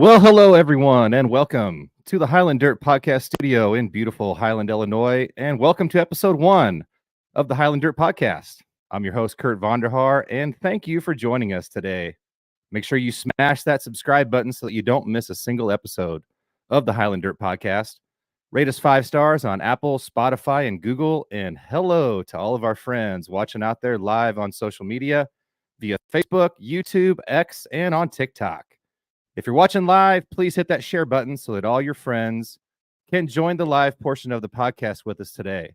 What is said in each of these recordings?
Well, hello, everyone, and welcome to the Highland Dirt Podcast Studio in beautiful Highland, Illinois, and welcome to episode 1 of the Highland Dirt Podcast. I'm your host, Kurt Vonder, and thank you for joining us today. Make sure you smash that subscribe button so that you don't miss a single episode of the Highland Dirt Podcast. Rate us 5 stars on Apple, Spotify, and Google, and hello to all of our friends watching out there live on social media via Facebook, YouTube, X, and on TikTok. If you're watching live, please hit that share button so that all your friends can join the live portion of the podcast with us today.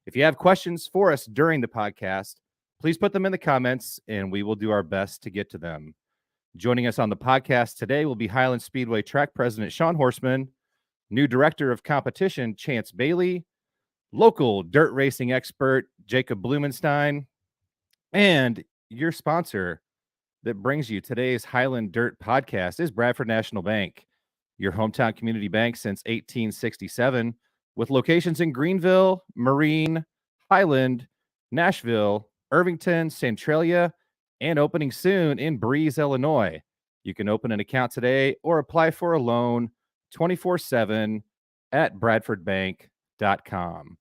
If you have questions for us during the podcast, please put them in the comments and we will do our best to get to them. Joining us on the podcast today will be Highland Speedway Track President Shaun Horstmann, new Director of Competition Chance Bailey, local dirt racing expert Jacob Blumenstein, and your sponsor that brings you today's Highland Dirt Podcast is Bradford National Bank, your hometown community bank since 1867, with locations in Greenville, Marine, Highland, Nashville, Irvington, Centralia, and opening soon in Breeze, Illinois. You can open an account today or apply for a loan 24/7 at bradfordbank.com.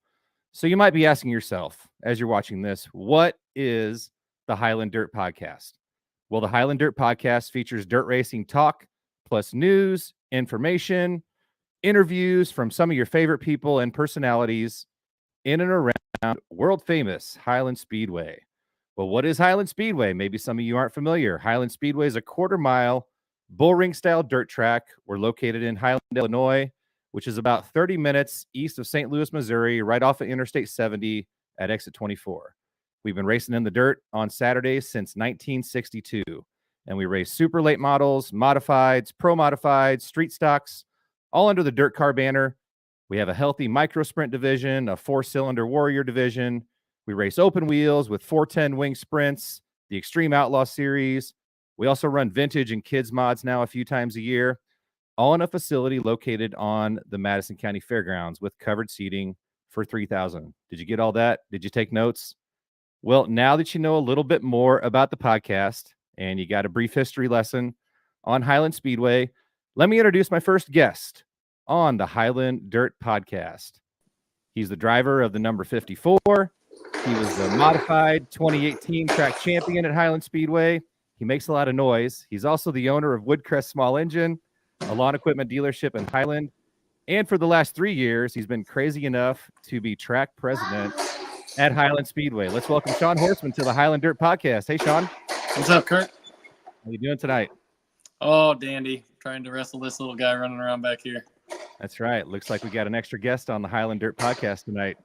So you might be asking yourself, as you're watching this, what is the Highland Dirt Podcast? Well, the Highland Dirt Podcast features dirt racing talk, plus news, information, interviews from some of your favorite people and personalities in and around world-famous Highland Speedway. Well, what is Highland Speedway? Maybe some of you aren't familiar. Highland Speedway is a quarter-mile bullring-style dirt track. We're located in Highland, Illinois, which is about 30 minutes east of St. Louis, Missouri, right off of Interstate 70 at exit 24. We've been racing in the dirt on Saturdays since 1962, and we race super late models, modifieds, pro modifieds, street stocks, all under the dirt car banner. We have a healthy micro sprint division, a 4-cylinder warrior division. We race open wheels with 410 wing sprints, the Extreme Outlaw Series. We also run vintage and kids mods now a few times a year, all in a facility located on the Madison County Fairgrounds with covered seating for 3,000. Did you get all that? Did you take notes? Well, now that you know a little bit more about the podcast and you got a brief history lesson on Highland Speedway, let me introduce my first guest on the Highland Dirt Podcast. He's the driver of the number 54. He was the modified 2018 track champion at Highland Speedway. He makes a lot of noise. He's also the owner of Woodcrest Small Engine, a lawn equipment dealership in Highland. And for the last 3 years, he's been crazy enough to be track president at Highland Speedway. Let's welcome Shaun Horstmann to the Highland Dirt Podcast. Hey, Shaun. What's up, Kurt? How you doing tonight? Oh, dandy. Trying to wrestle this little guy running around back here. That's right. Looks like we got an extra guest on the Highland Dirt Podcast tonight.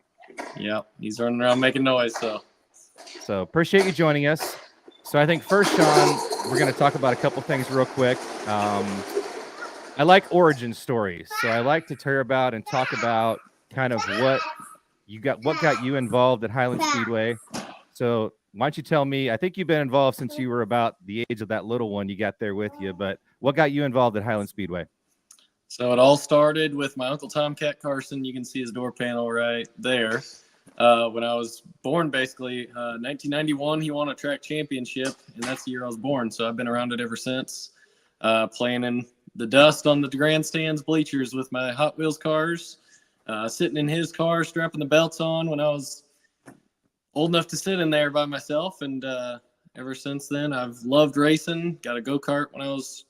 Yep, he's running around making noise. So appreciate you joining us. So I think first, Shaun, we're going to talk about a couple things real quick. I like origin stories. So I like to hear about and talk about kind of what got you involved at Highland Speedway. So why don't you tell me, I think you've been involved since you were about the age of that little one you got there with you, but what got you involved at Highland Speedway? So it all started with my Uncle Tomcat Carson. You can see his door panel right there. When I was born, basically, 1991, he won a track championship, and that's the year I was born. So I've been around it ever since, playing in the dust on the grandstands bleachers with my Hot Wheels cars. Sitting in his car, strapping the belts on when I was old enough to sit in there by myself. And ever since then, I've loved racing. Got a go-kart when I was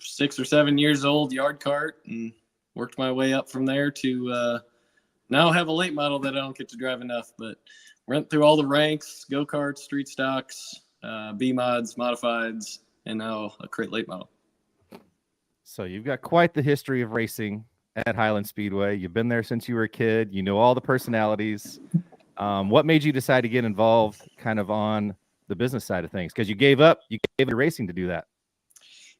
6 or 7 years old, yard cart, and worked my way up from there to now have a late model that I don't get to drive enough. But went through all the ranks, go-karts, street stocks, B-mods, modifieds, and now a crate late model. So you've got quite the history of racing at Highland Speedway. You've been there since you were a kid. You know all the personalities. What made you decide to get involved kind of on the business side of things? Because you gave your racing to do that.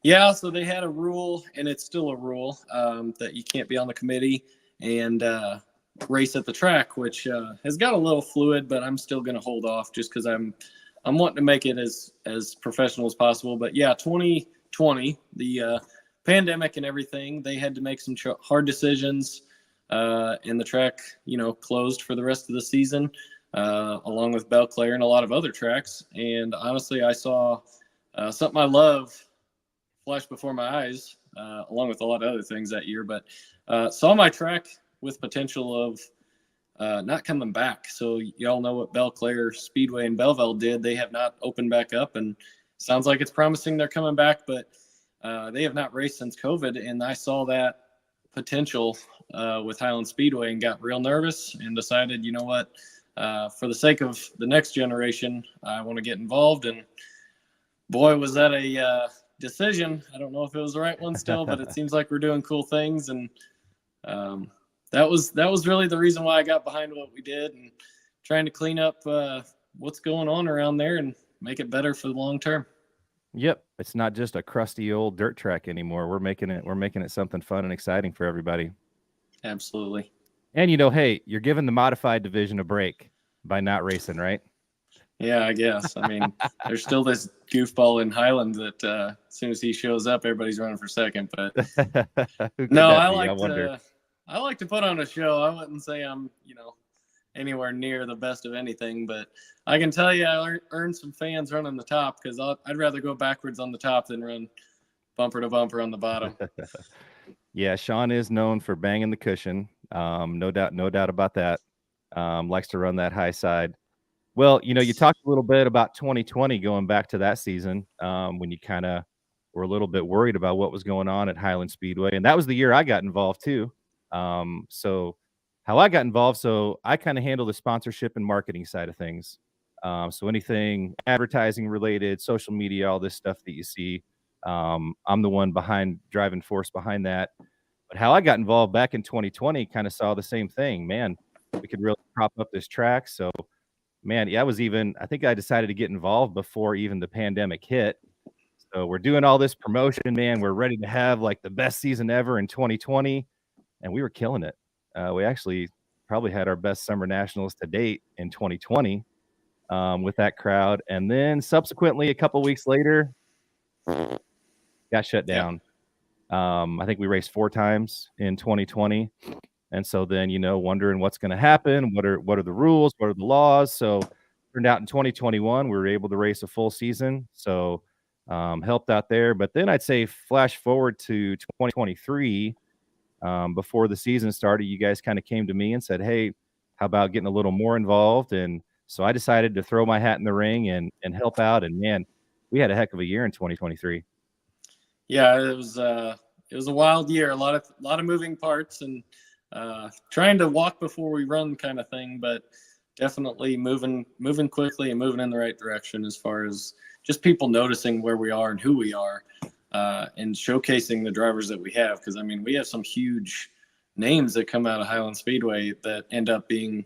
Yeah, so they had a rule, and it's still a rule, that you can't be on the committee and race at the track, which has got a little fluid, but I'm still going to hold off just because I'm wanting to make it as professional as possible. But yeah, 2020, the pandemic and everything, they had to make some hard decisions, and the track, closed for the rest of the season, along with Belclair and a lot of other tracks. And honestly, I saw something I love flashed before my eyes, along with a lot of other things that year. But saw my track with potential of not coming back. So y'all know what Belle Claire Speedway in Belleville did. They have not opened back up, and sounds like it's promising they're coming back, but they have not raced since COVID. And I saw that potential with Highland Speedway and got real nervous and decided, you know what, for the sake of the next generation, I want to get involved. And boy, was that a decision. I don't know if it was the right one still, but it seems like we're doing cool things. And that was really the reason why I got behind what we did and trying to clean up what's going on around there and make it better for the long term. Yep, it's not just a crusty old dirt track anymore. We're making it something fun and exciting for everybody. Absolutely. And hey, you're giving the modified division a break by not racing, right? Yeah, I guess. I mean, there's still this goofball in Highland that as soon as he shows up, everybody's running for second. But no, I like to put on a show. I wouldn't say I'm, anywhere near the best of anything, but I can tell you I earned some fans running the top because I'd rather go backwards on the top than run bumper to bumper on the bottom. Yeah, Shaun is known for banging the cushion. No doubt about that. Likes to run that high side. Well, you talked a little bit about 2020 going back to that season when you kind of were a little bit worried about what was going on at Highland Speedway. And that was the year I got involved too. So how I got involved, so I kind of handle the sponsorship and marketing side of things. So anything advertising related, social media, all this stuff that you see, I'm the one driving force behind that. But how I got involved back in 2020 kind of saw the same thing. Man, we could really prop up this track. So, man, yeah, I think I decided to get involved before even the pandemic hit. So we're doing all this promotion, man. We're ready to have like the best season ever in 2020. And we were killing it. We actually probably had our best summer nationals to date in 2020 with that crowd. And then subsequently, a couple weeks later, got shut down. I think we raced 4 times in 2020. And so then, wondering what's going to happen. What are the rules? What are the laws? So turned out in 2021, we were able to race a full season. So helped out there. But then I'd say flash forward to 2023. Before the season started, you guys kind of came to me and said, hey, how about getting a little more involved? And so I decided to throw my hat in the ring and help out. And man, we had a heck of a year in 2023. Yeah, it was a wild year, a lot of moving parts and trying to walk before we run kind of thing, but definitely moving quickly and moving in the right direction as far as just people noticing where we are and who we are. And showcasing the drivers that we have. Because, I mean, we have some huge names that come out of Highland Speedway that end up being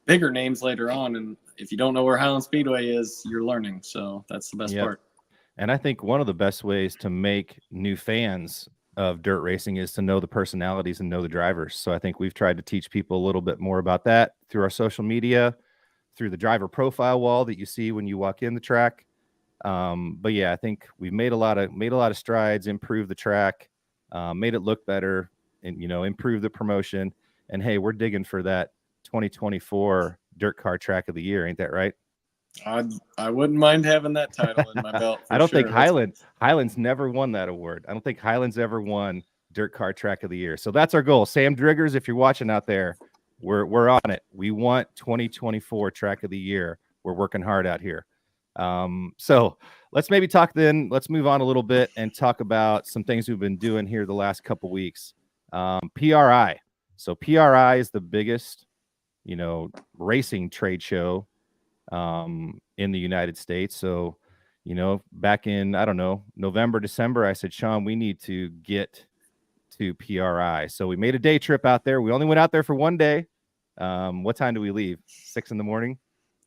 bigger names later on. And if you don't know where Highland Speedway is, you're learning. So that's the best part. And I think one of the best ways to make new fans of dirt racing is to know the personalities and know the drivers. So I think we've tried to teach people a little bit more about that through our social media, through the driver profile wall that you see when you walk in the track. But yeah, I think we've made a lot of strides, improved the track, made it look better, and improved the promotion. And hey, we're digging for that 2024 Dirt Car Track of the Year, ain't that right? I wouldn't mind having that title in my belt. I don't think Highland's never won that award. I don't think Highland's ever won Dirt Car Track of the Year. So that's our goal. Sam Driggers, if you're watching out there, we're on it. We want 2024 Track of the Year. We're working hard out here. So let's maybe talk then. Let's move on a little bit and talk about some things we've been doing here the last couple weeks. PRI. So PRI is the biggest, racing trade show in the United States. So, back in, I don't know, November, December, I said, Shaun, we need to get to PRI. So we made a day trip out there. We only went out there for one day. What time do we leave? 6 a.m?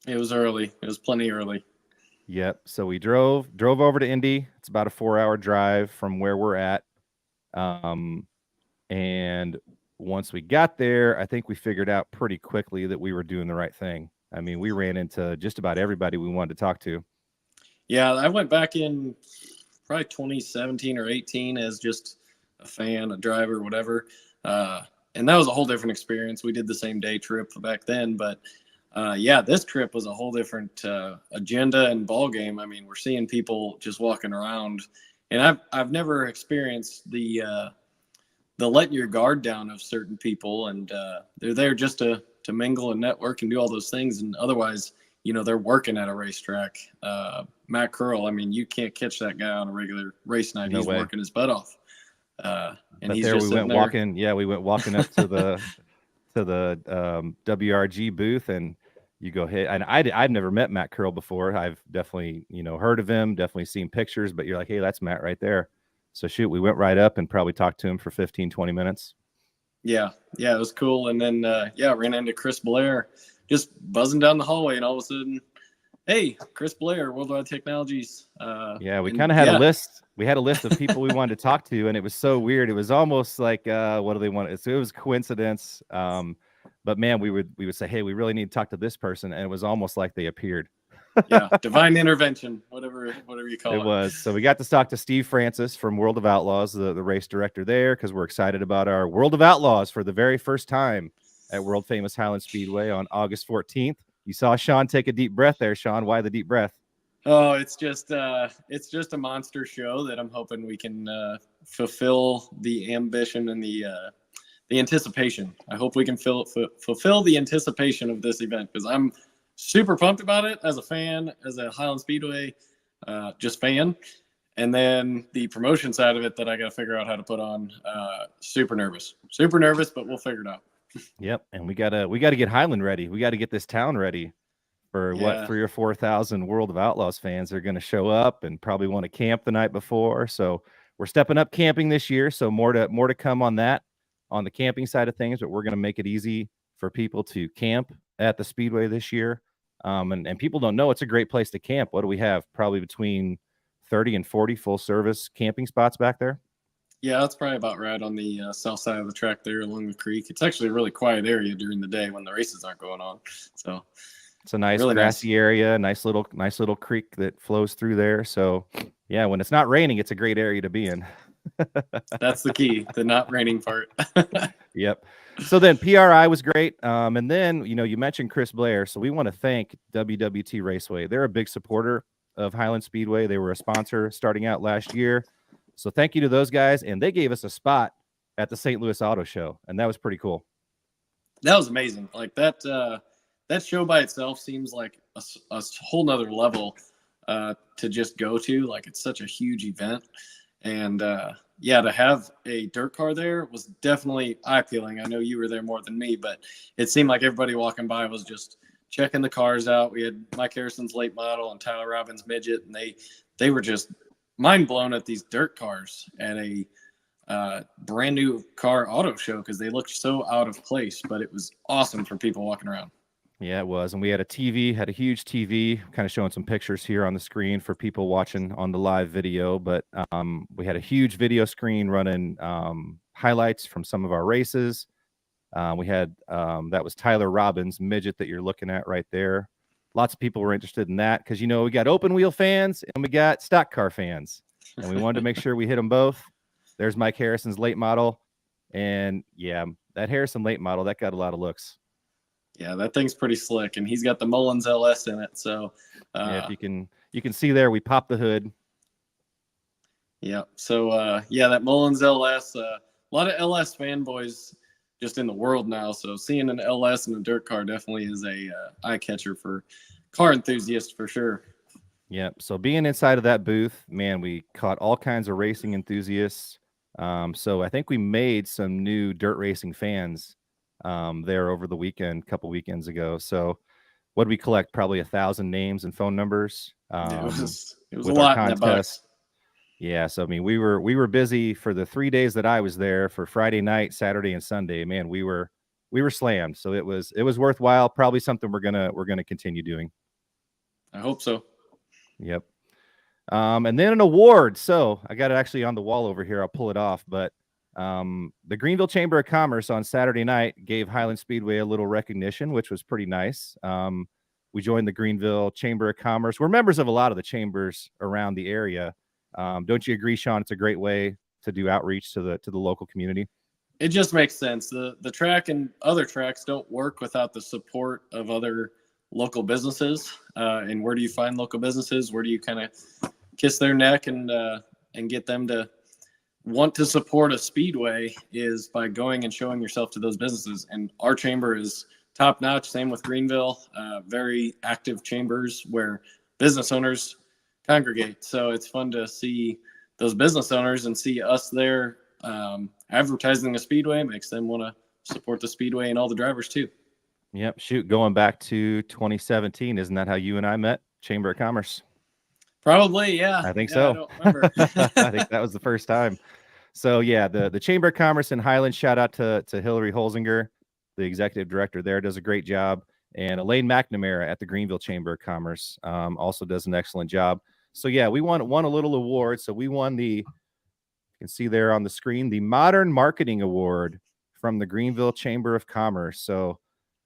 It was early. It was plenty early. Yep. So we drove over to Indy. It's about a 4-hour drive from where we're at. And once we got there, I think we figured out pretty quickly that we were doing the right thing. I mean, we ran into just about everybody we wanted to talk to. Yeah, I went back in probably 2017 or 18 as just a fan, a driver, whatever. And that was a whole different experience. We did the same day trip back then, but this trip was a whole different agenda and ball game. I mean, we're seeing people just walking around And I've never experienced the letting your guard down of certain people, and they're there just to mingle and network and do all those things, and otherwise, they're working at a racetrack. Matt Curl, I mean, you can't catch that guy on a regular race night. No He's way. working his butt off. And But he's there just we went there. walking. Yeah, we went walking up to the WRG booth, and you go hit. And I've never met Matt Curl before. I've definitely heard of him, definitely seen pictures. But you're like, hey, that's Matt right there. So shoot, we went right up and probably talked to him for 15, 20 minutes. Yeah, it was cool. And then ran into Chris Blair just buzzing down the hallway, and all of a sudden, hey, Chris Blair, Worldwide Technologies. We kind of had a list. We had a list of people we wanted to talk to, and it was so weird. It was almost like, what do they want? So it was coincidence. But man, we would say, hey, we really need to talk to this person, and it was almost like they appeared. Yeah, divine intervention, whatever you call it. It was. So we got to talk to Steve Francis from World of Outlaws, the race director there, because we're excited about our World of Outlaws for the very first time at world famous Highland Speedway on August 14th. You saw Shaun take a deep breath there, Shaun. Why the deep breath? Oh, it's just a monster show that I'm hoping we can fulfill the ambition and the anticipation. I hope we can fulfill the anticipation of this event, because I'm super pumped about it as a fan, as a Highland Speedway just fan. And then the promotion side of it that I got to figure out how to put on. Super nervous, but we'll figure it out. Yep, and we gotta get Highland ready. We got to get this town ready for what 3,000 or 4,000 World of Outlaws fans are going to show up and probably want to camp the night before. So we're stepping up camping this year. So more to come on that, on the camping side of things. But we're going to make it easy for people to camp at the Speedway this year. And people don't know it's a great place to camp. What do we have? Probably between 30 and 40 full service camping spots back there. Yeah, that's probably about right on the south side of the track there along the creek. It's actually a really quiet area during the day when the races aren't going on. So it's a nice really grassy area, nice little creek that flows through there. So yeah, when it's not raining, it's a great area to be in. That's the key, the not raining part. Yep. So then PRI was great. And then, you mentioned Chris Blair. So we want to thank WWT Raceway. They're a big supporter of Highland Speedway. They were a sponsor starting out last year. So thank you to those guys. And they gave us a spot at the St. Louis Auto Show. And that was pretty cool. That was amazing. Like that show by itself seems like a whole nother level to just go to. Like, it's such a huge event. And to have a dirt car there was definitely eye-peeling. I know you were there more than me, but it seemed like everybody walking by was just checking the cars out. We had Mike Harrison's late model and Tyler Robbins' midget, and they were just mind blown at these dirt cars at a brand new car auto show, because they looked so out of place, but it was awesome for people walking around. Yeah, it was. And we had a huge TV, kind of showing some pictures here on the screen for people watching on the live video. But we had a huge video screen running highlights from some of our races. We had that was Tyler Robbins' midget that you're looking at right there. Lots of people were interested in that because, we got open wheel fans and we got stock car fans. And we wanted to make sure we hit them both. There's Mike Harrison's late model. And yeah, that Harrison late model, that got a lot of looks. Yeah, that thing's pretty slick, and he's got the Mullins LS in it. So, if you can see there, we popped the hood. Yeah. So, that Mullins LS, a lot of LS fanboys just in the world now. So, seeing an LS in a dirt car definitely is a eye catcher for car enthusiasts for sure. Yeah. So, being inside of that booth, man, we caught all kinds of racing enthusiasts. So, I think we made some new dirt racing fans there over the weekend, a couple weekends ago. So what did we collect? Probably 1,000 names and phone numbers. It was a lot in that box. Yeah. So, I mean, we were busy for the 3 days that I was there, for Friday night, Saturday, and Sunday. Man, we were slammed. So it was worthwhile. Probably something we're going to continue doing. I hope so. Yep. And then an award. So I got it actually on the wall over here. I'll pull it off, but the Greenville Chamber of Commerce on Saturday night gave Highland Speedway a little recognition, which was pretty nice. We joined the Greenville Chamber of Commerce. We're members of a lot of the chambers around the area. Don't you agree, Shaun? It's a great way to do outreach to the local community. It just makes sense. The track and other tracks don't work without the support of other local businesses. And where do you find local businesses? Where do you kind of kiss their neck and and get them to want to support a speedway is by going and showing yourself to those businesses. And our chamber is top notch. Same with Greenville, very active chambers where business owners congregate. So it's fun to see those business owners and see us there advertising the speedway. Makes them want to support the speedway and all the drivers too. Yep. Shoot, going back to 2017, isn't that how you and I met? Chamber of Commerce. Probably, yeah. I think yeah, so. I don't remember. I think that was the first time. So yeah, the Chamber of Commerce in Highland, shout out to Hillary Holzinger, the executive director there, does a great job. And Elaine McNamara at the Greenville Chamber of Commerce also does an excellent job. So yeah, we won a little award. So we won you can see there on the screen, the Modern Marketing Award from the Greenville Chamber of Commerce. So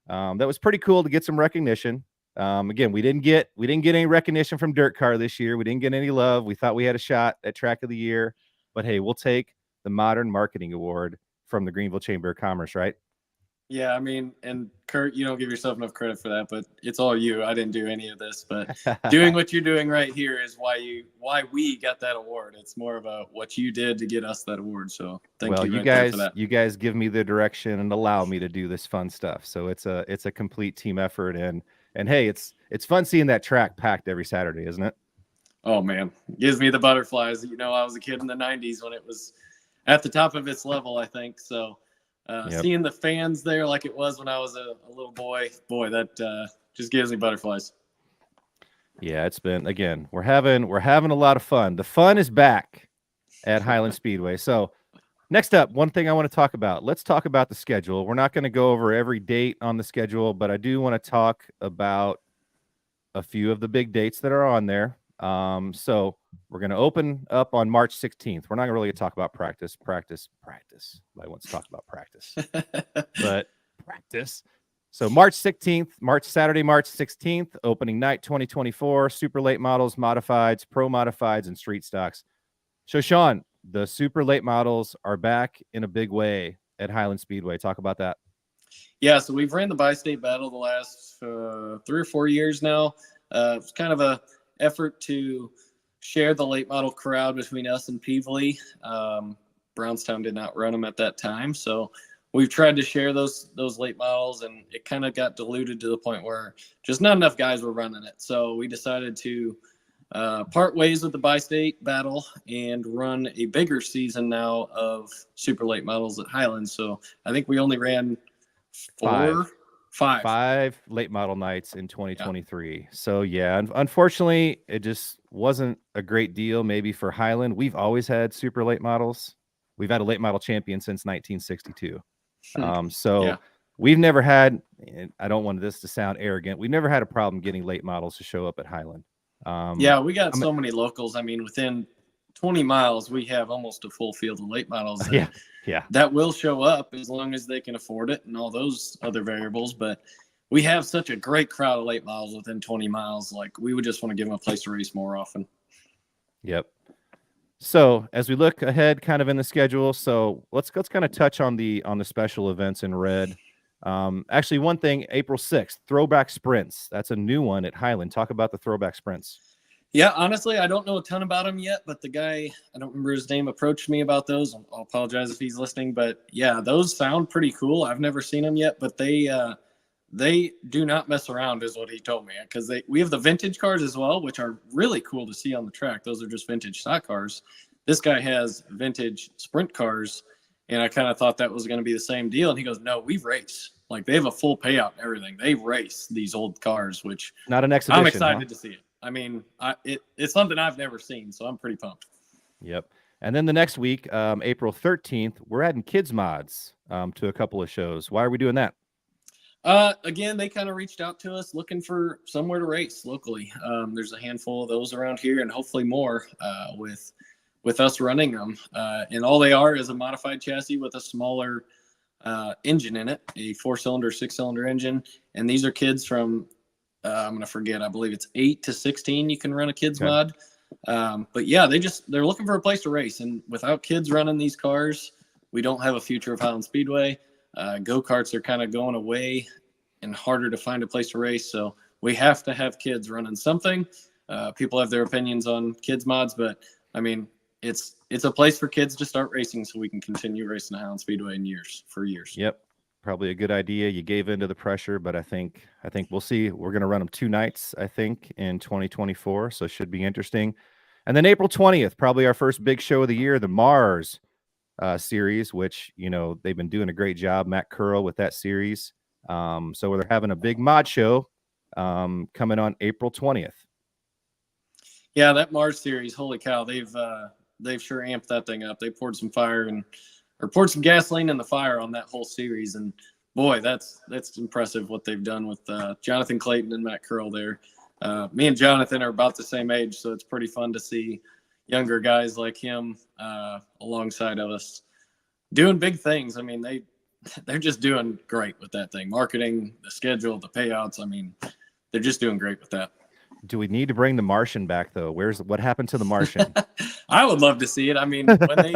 that was pretty cool to get some recognition. Again, we didn't get any recognition from Dirt Car this year. We didn't get any love. We thought we had a shot at Track of the Year, but hey, we'll take the Modern Marketing Award from the Greenville Chamber of Commerce, right? Yeah, I mean, and Kurt, you don't give yourself enough credit for that, but it's all you. I didn't do any of this, but doing what you're doing right here is why we got that award. It's more about what you did to get us that award. So thank you guys, for that. You guys give me the direction and allow me to do this fun stuff. So it's a complete team effort, and hey, it's fun seeing that track packed every Saturday, isn't it? Oh man, gives me the butterflies. You know, I was a kid in the 90s when it was at the top of its level, I think. So seeing the fans there like it was when I was a little boy, that just gives me butterflies. Yeah, it's been, again, we're having a lot of fun. The fun is back at Highland Speedway. So next up, one thing I want to talk about. Let's talk about the schedule. We're not going to go over every date on the schedule, but I do want to talk about a few of the big dates that are on there. So we're going to open up on March 16th. We're not really going to talk about practice. Nobody wants to talk about practice, but practice. So March 16th, Saturday, March 16th, opening night 2024, super late models, modifieds, pro modifieds, and street stocks. So Shaun, the super late models are back in a big way at Highland Speedway. Talk about that. Yeah, so we've ran the bi-state battle the last 3 or 4 years now. It's kind of a effort to share the late model crowd between us and Peevely. Brownstown did not run them at that time, so we've tried to share those late models, and it kind of got diluted to the point where just not enough guys were running it. So we decided to part ways with the bi-state battle and run a bigger season now of super late models at Highland. So I think we only ran five late model nights in 2023. Yeah. So yeah, unfortunately, it just wasn't a great deal maybe for Highland. We've always had super late models. We've had a late model champion since 1962. We've never had, and I don't want this to sound arrogant, we've never had a problem getting late models to show up at Highland. We got so many locals. I mean, within 20 miles, we have almost a full field of late models. Yeah. That will show up as long as they can afford it and all those other variables. But we have such a great crowd of late models within 20 miles. Like, we would just want to give them a place to race more often. Yep. So as we look ahead kind of in the schedule, so let's kind of touch on the special events in red. Actually, one thing, April 6th, throwback sprints. That's a new one at Highland. Talk about the throwback sprints. Yeah, honestly, I don't know a ton about him yet, but the guy, I don't remember his name, approached me about those. I'll apologize if he's listening, but yeah, those sound pretty cool. I've never seen them yet, but they do not mess around is what he told me, because we have the vintage cars as well, which are really cool to see on the track. Those are just vintage stock cars. This guy has vintage sprint cars, and I kind of thought that was going to be the same deal. And he goes, no, we race. Like, they have a full payout and everything. They race these old cars, which not an exhibition. I'm excited to see it. I mean, it's something I've never seen, so I'm pretty pumped. Yep. And then the next week, April 13th, we're adding kids mods to a couple of shows. Why are we doing that? Again, they kind of reached out to us looking for somewhere to race locally. There's a handful of those around here, and hopefully more with us running them. And all they are is a modified chassis with a smaller engine in it, a 4-cylinder, 6-cylinder engine. And these are kids from I'm going to forget. I believe it's 8 to 16. You can run a kids mod. But yeah, they're looking for a place to race. And without kids running these cars, we don't have a future of Highland Speedway. Go-karts are kind of going away and harder to find a place to race. So we have to have kids running something. People have their opinions on kids mods, but I mean, it's a place for kids to start racing, so we can continue racing the Highland Speedway for years. Yep. Probably a good idea. You gave into the pressure, but I think we'll see. We're going to run them 2 nights, I think, in 2024, so it should be interesting. And then April 20th, probably our first big show of the year, the Mars series, which, they've been doing a great job, Matt Curl, with that series. So they're having a big mod show coming on April 20th. Yeah, that Mars series, holy cow, they've sure amped that thing up. They poured some poured some gasoline in the fire on that whole series, and boy, that's impressive what they've done with Jonathan Clayton and Matt Curl there. Me and Jonathan are about the same age, so it's pretty fun to see younger guys like him alongside of us doing big things. I mean, they're just doing great with that thing. Marketing, the schedule, the payouts. I mean, they're just doing great with that. Do we need to bring the Martian back, though? What happened to the Martian? I would love to see it. I mean, when they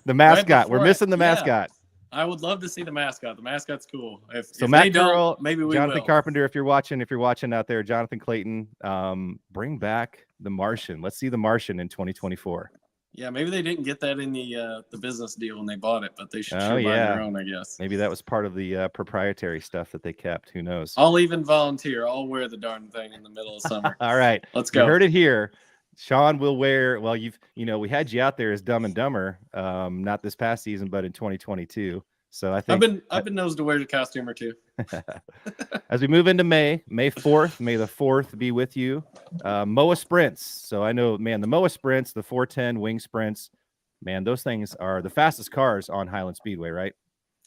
the mascot, we're missing the mascot. I would love to see the mascot. The mascot's cool. If Matt they Curl, don't, maybe we Jonathan will. Carpenter, if you're watching out there, Jonathan Clayton, bring back the Martian. Let's see the Martian in 2024. Yeah, maybe they didn't get that in the business deal when they bought it, but they should buy their own, I guess. Maybe that was part of the proprietary stuff that they kept. Who knows? I'll even volunteer. I'll wear the darn thing in the middle of summer. All right, let's go. You heard it here. Shaun will wear. Well, we had you out there as Dumb and Dumber, not this past season, but in 2022. So I think I've been known to wear the costume or two. As we move into May 4th, may the 4th be with you. MOA sprints. So I know, man, the MOA sprints, the 410 wing sprints, man, those things are the fastest cars on Highland Speedway, right?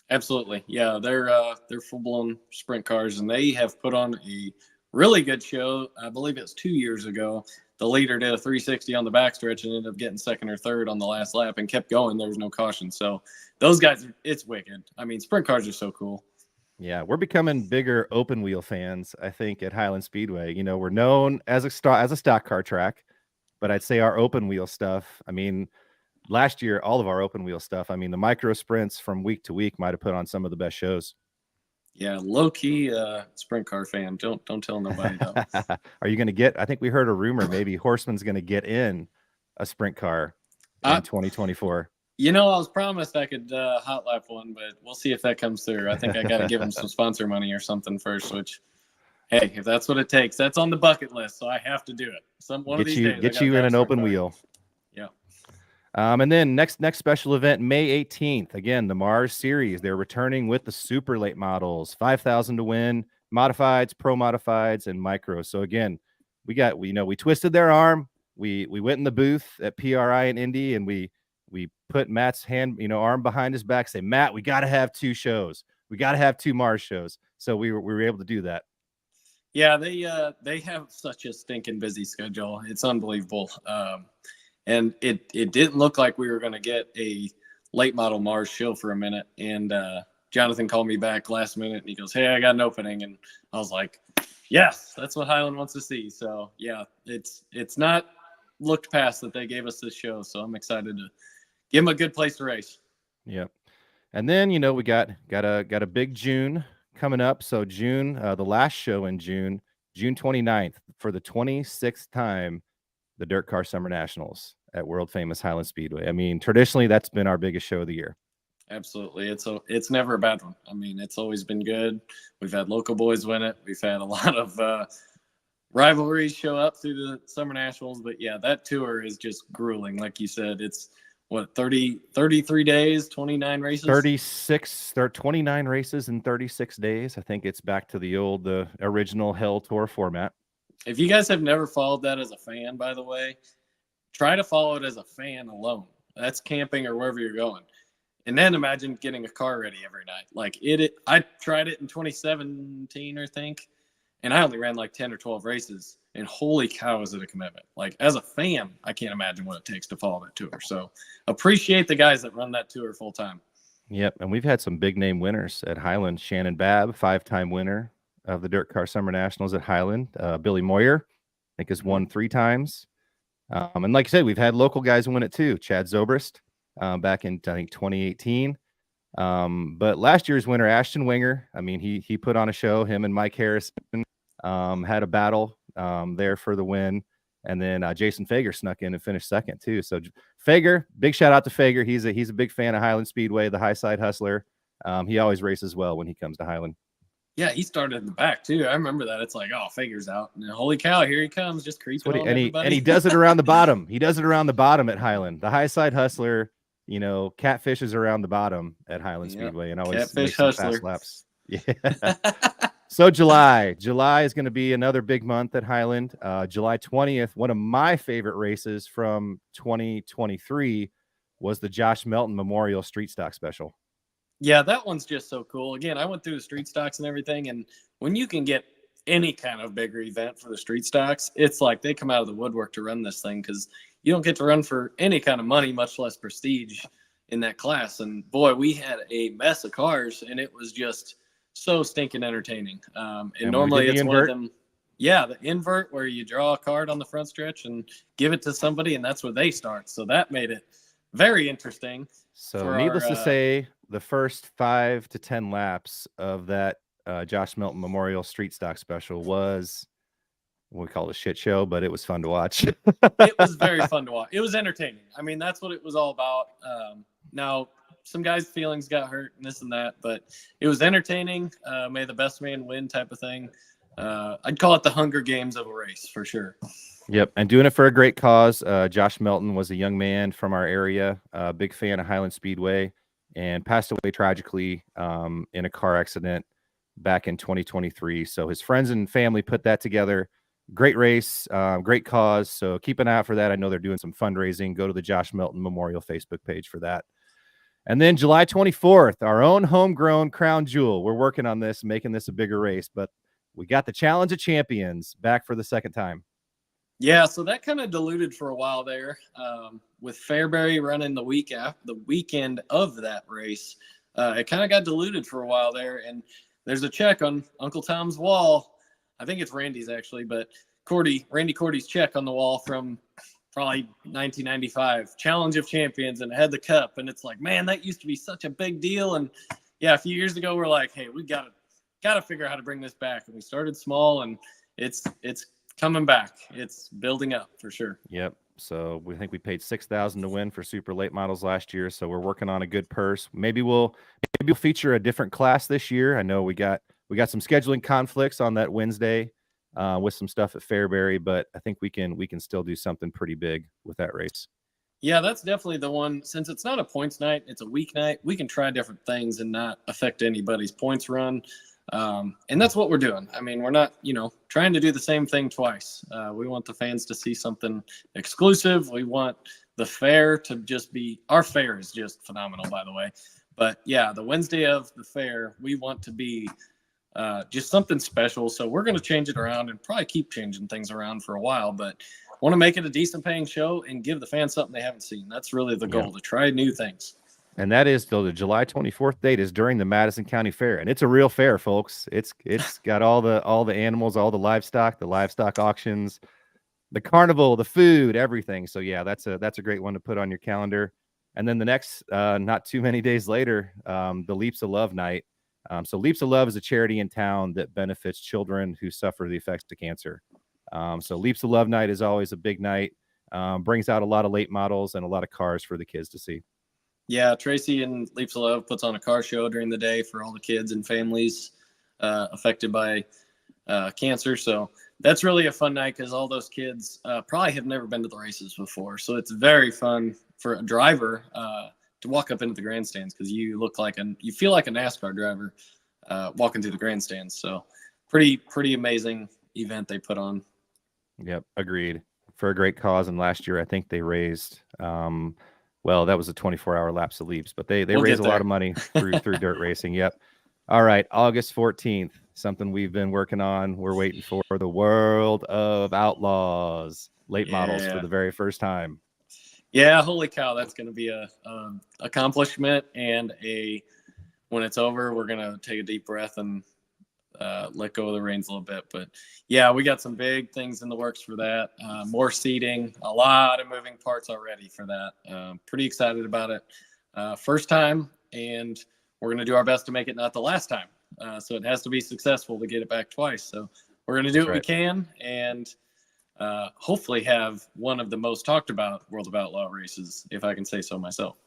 Absolutely. Yeah, they're full-blown sprint cars, and they have put on a really good show. I believe it's 2 years ago. The leader did a 360 on the backstretch and ended up getting second or third on the last lap and kept going. There was no caution. So those guys, it's wicked. I mean, sprint cars are so cool. Yeah, we're becoming bigger open wheel fans, I think, at Highland Speedway. We're known as a stock car track, but I'd say our open wheel stuff, I mean, last year, all of our open wheel stuff, I mean, the micro sprints from week to week might have put on some of the best shows. Yeah, low-key sprint car fan. Don't tell nobody though. Are you going to get, I think we heard a rumor, maybe Horstmann's going to get in a sprint car in 2024. I was promised I could hot lap one, but we'll see if that comes through. I think I got to give him some sponsor money or something first, which, hey, if that's what it takes, that's on the bucket list, so I have to do it. One of these days, get you in an open wheel. Yeah. And then next special event, May 18th, again, the Mars series. They're returning with the super late models, 5,000 to win, modifieds, pro modifieds, and micro. So again, we twisted their arm. We went in the booth at PRI in Indy, and we put Matt's arm behind his back, say, Matt, we got to have 2 shows. We got to have 2 Mars shows. So we were able to do that. Yeah, they have such a stinking busy schedule. It's unbelievable. And it didn't look like we were going to get a late model Mars show for a minute. And Jonathan called me back last minute, and he goes, hey, I got an opening. And I was like, yes, that's what Highland wants to see. So, yeah, it's not looked past that they gave us this show. So I'm excited to give them a good place to race. Yep. And then, we got a big June coming up. So June, the last show in June 29th, for the 26th time, the Dirt Car Summer Nationals at world famous Highland Speedway. I mean, traditionally that's been our biggest show of the year. Absolutely. It's never a bad one. I mean, it's always been good. We've had local boys win it. We've had a lot of rivalries show up through the Summer Nationals, but yeah, that tour is just grueling. Like you said, it's 33 days, 29 races, 29 races in 36 days. I think it's back to the original Hell Tour format. If you guys have never followed that as a fan, by the way, try to follow it as a fan alone. That's camping or wherever you're going. And then imagine getting a car ready every night. Like I tried it in 2017, I think, and I only ran like 10 or 12 races. And holy cow, is it a commitment. Like, as a fan, I can't imagine what it takes to follow that tour. So appreciate the guys that run that tour full time. Yep. And we've had some big name winners at Highland. Shannon Babb, 5-time winner of the Dirt Car Summer Nationals at Highland. Billy Moyer, I think, has won 3 times. And like I said, we've had local guys win it too. Chad Zobrist back in, I think, 2018. But last year's winner, Ashton Winger, I mean, he put on a show. Him and Mike Harrison had a battle there for the win. And then Jason Fager snuck in and finished second too. So Fager, big shout out to Fager. He's a big fan of Highland Speedway, the high side hustler. He always races well when he comes to Highland. Yeah, he started in the back too. I remember that. It's like, oh, Fager's out. And holy cow, here he comes, just creeping on everybody. And he does it around the bottom. He does it around the bottom at Highland. The high side hustler, catfishes around the bottom at Highland Speedway and always makes some fast laps. Yeah. So July is going to be another big month at Highland. July 20th, one of my favorite races from 2023 was the Josh Melton Memorial Street Stock Special. Yeah, that one's just so cool. Again, I went through the street stocks and everything, and when you can get any kind of bigger event for the street stocks, it's like they come out of the woodwork to run this thing because you don't get to run for any kind of money, much less prestige in that class. And boy, we had a mess of cars, and it was just so stinking entertaining. And normally it's one of them. Yeah, the invert where you draw a card on the front stretch and give it to somebody, and that's where they start. So that made it very interesting. So needless to say, the first 5 to 10 laps of that Josh Melton Memorial Street Stock Special was what we call a shit show, but it was fun to watch. It was very fun to watch. It was entertaining. I mean, that's what it was all about. Now, some guys' feelings got hurt and this and that, but it was entertaining. May the best man win type of thing. I'd call it the Hunger Games of a race for sure. Yep, and doing it for a great cause. Josh Melton was a young man from our area, a big fan of Highland Speedway, and passed away tragically in a car accident back in 2023. So his friends and family put that together. Great race, great cause. So keep an eye out for that. I know they're doing some fundraising. Go to the Josh Melton Memorial Facebook page for that. And then July 24th, our own homegrown crown jewel. We're working on this, making this a bigger race, but we got the Challenge of Champions back for the second time. Yeah, so that kind of diluted for a while there with Fairbury running the weekend of that race. It kind of got diluted for a while there, and there's a check on Uncle Tom's wall. I think it's Randy's actually, but Randy Cordy's check on the wall from probably 1995, Challenge of Champions, and it had the cup, and it's like, man, that used to be such a big deal. And yeah, a few years ago, we're like, hey, we got to figure out how to bring this back, and we started small, and it's coming back. It's building up for sure. Yep. So we think we paid $6,000 to win for super late models last year. So we're working on a good purse. Maybe we'll feature a different class this year. I know we got some scheduling conflicts on that Wednesday with some stuff at Fairbury, but I think we can still do something pretty big with that race. Yeah, that's definitely the one. Since it's not a points night, it's a weeknight. We can try different things and not affect anybody's points run. And that's what we're doing. I mean, we're not, trying to do the same thing twice. We want the fans to see something exclusive. We want the fair to just be, our fair is just phenomenal, by the way. But yeah, the Wednesday of the fair, we want to be just something special. So we're going to change it around and probably keep changing things around for a while, but want to make it a decent paying show and give the fans something they haven't seen. That's really the goal, to try new things. And that is the July 24th date is during the Madison County Fair. And it's a real fair, folks. It's got all the animals, all the livestock auctions, the carnival, the food, everything. So yeah, that's a great one to put on your calendar. And then the next, not too many days later, the Leaps of Love night. So Leaps of Love is a charity in town that benefits children who suffer the effects of cancer. So Leaps of Love night is always a big night, brings out a lot of late models and a lot of cars for the kids to see. Yeah, Tracy and Leaps of Love puts on a car show during the day for all the kids and families affected by cancer. So that's really a fun night because all those kids probably have never been to the races before. So it's very fun for a driver to walk up into the grandstands because you feel like a NASCAR driver walking through the grandstands. So pretty amazing event they put on. Yep, agreed. For a great cause. And last year, I think they raised well, that was a 24-hour lapse of Leaps, but they raise a lot of money through dirt racing. Yep. All right, August 14th, something we've been working on. We're waiting for the World of Outlaws late models for the very first time. Yeah, holy cow, that's going to be a accomplishment, and when it's over, we're going to take a deep breath and let go of the reins a little bit. But yeah, we got some big things in the works for that. More seating, a lot of moving parts already for that. Pretty excited about it. First time, and we're going to do our best to make it not the last time. So it has to be successful to get it back twice. So we're going to do what we can. And hopefully have one of the most talked about World of Outlaw races, if I can say so myself.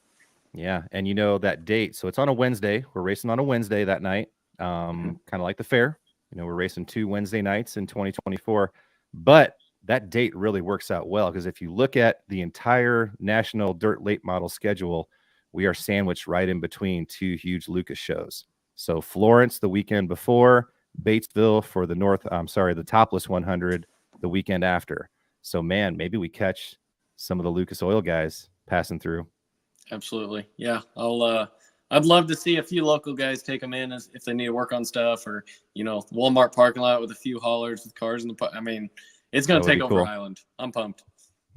Yeah, and you know that date. So it's on a Wednesday. We're racing on a Wednesday that night, kind of like the fair. You know, we're racing 2 Wednesday nights in 2024. But that date really works out well because if you look at the entire National Dirt Late Model schedule, we are sandwiched right in between 2 huge Lucas shows. So Florence the weekend before, Batesville for the Topless 100 the weekend after. So man, maybe we catch some of the Lucas Oil guys passing through. Absolutely. Yeah. I'd love to see a few local guys take them in if they need to work on stuff, or, Walmart parking lot with a few haulers with cars in the, I mean, it's going to take over Highland. I'm pumped.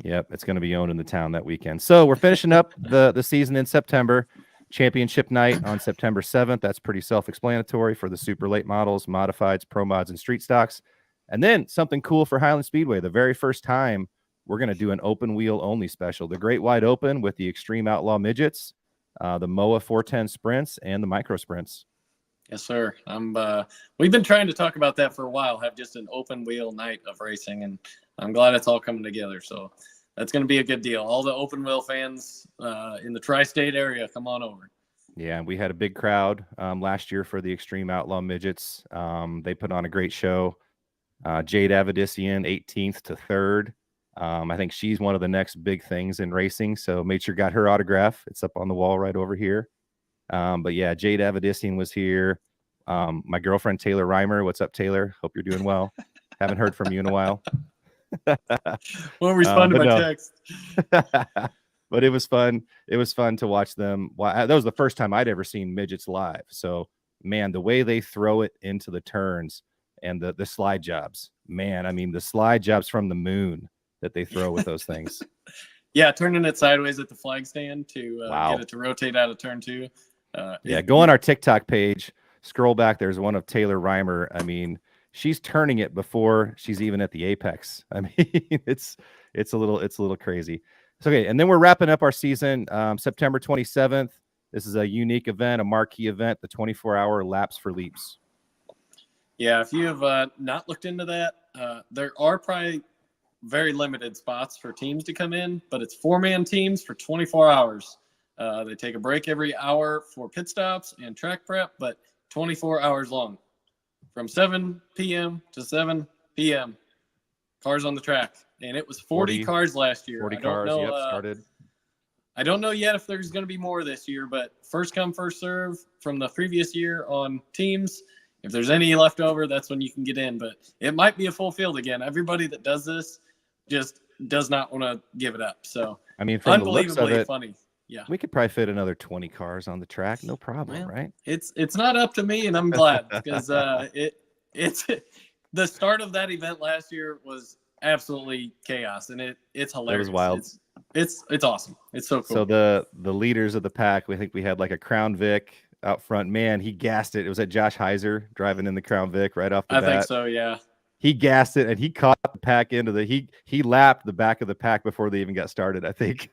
Yep. It's going to be owned in the town that weekend. So we're finishing up the season in September. Championship night on September 7th. That's pretty self-explanatory for the super late models, modifieds, pro mods, and street stocks. And then something cool for Highland Speedway. The very first time we're going to do an open wheel only special, the Great Wide Open with the Extreme Outlaw Midgets, the MOA 410 sprints, and the micro sprints. Yes, sir. We've been trying to talk about that for a while, have just an open wheel night of racing, and I'm glad it's all coming together. So that's going to be a good deal. All the open wheel fans in the tri-state area, come on over. Yeah, we had a big crowd last year for the Extreme Outlaw Midgets. They put on a great show. Jade Avedissian, 18th to 3rd. I think she's one of the next big things in racing, so made sure got her autograph. It's up on the wall right over here. But yeah, Jade Avedissian was here. My girlfriend Taylor Reimer. What's up, Taylor? Hope you're doing well. Haven't heard from you in a while. Won't respond to my text. But it was fun. It was fun to watch them. That was the first time I'd ever seen midgets live. So man, the way they throw it into the turns and the slide jobs, man, I mean the slide jobs from the moon that they throw with those things. Yeah, turning it sideways at the flag stand to get it to rotate out of turn 2. Go on our TikTok page, scroll back. There's one of Taylor Reimer. I mean, she's turning it before she's even at the apex. I mean, it's a little crazy. So, okay, and then we're wrapping up our season September 27th. This is a unique event, a marquee event, the 24-hour Laps for Leaps. Yeah, if you have not looked into that, there are probably very limited spots for teams to come in, but it's 4-man teams for 24 hours. They take a break every hour for pit stops and track prep, but 24 hours long. From 7 p.m. to 7 p.m. Cars on the track. And it was 40 cars last year. 40 cars, started. I don't know yet if there's going to be more this year, but first come, first serve from the previous year on teams. If there's any left over, that's when you can get in. But it might be a full field again. Everybody that does this just does not want to give it up. So, I mean, from unbelievably the looks of it, funny. Yeah, we could probably fit another 20 cars on the track, no problem, right? It's not up to me, and I'm glad because it's the start of that event last year was absolutely chaos, and it's hilarious. It was wild. It's awesome. It's so cool. So the leaders of the pack, we had like a Crown Vic out front. Man, he gassed it. It was at Josh Heiser driving in the Crown Vic right off the bat. I think so, yeah. He gassed it and he caught the pack into he lapped the back of the pack before they even got started, I think.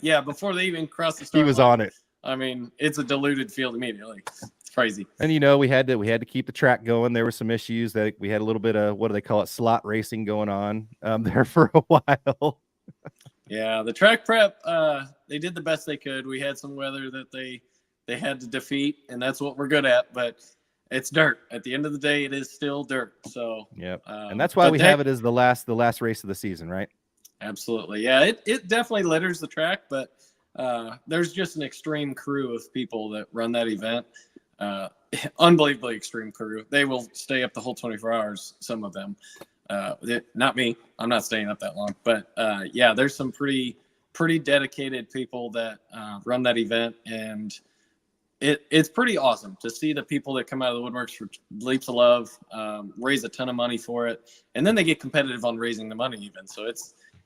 yeah, before they even crossed the start he was line. on it. I mean, it's a diluted field immediately. It's crazy. And we had to keep the track going. There were some issues that we had a little bit of, what do they call it, slot racing going on there for a while. Yeah, the track prep, they did the best they could. We had some weather that they had to defeat, and that's what we're good at. But it's dirt. At the end of the day, it is still dirt. So yep. And that's why we have it as the last race of the season, right? Absolutely. Yeah, it definitely litters the track, but there's just an extreme crew of people that run that event. Unbelievably extreme crew. They will stay up the whole 24 hours, some of them. Not me. I'm not staying up that long. But yeah, there's some pretty dedicated people that run that event, and it's pretty awesome to see the people that come out of the woodworks for Leaps of Love raise a ton of money for it, and then they get competitive on raising the money even. So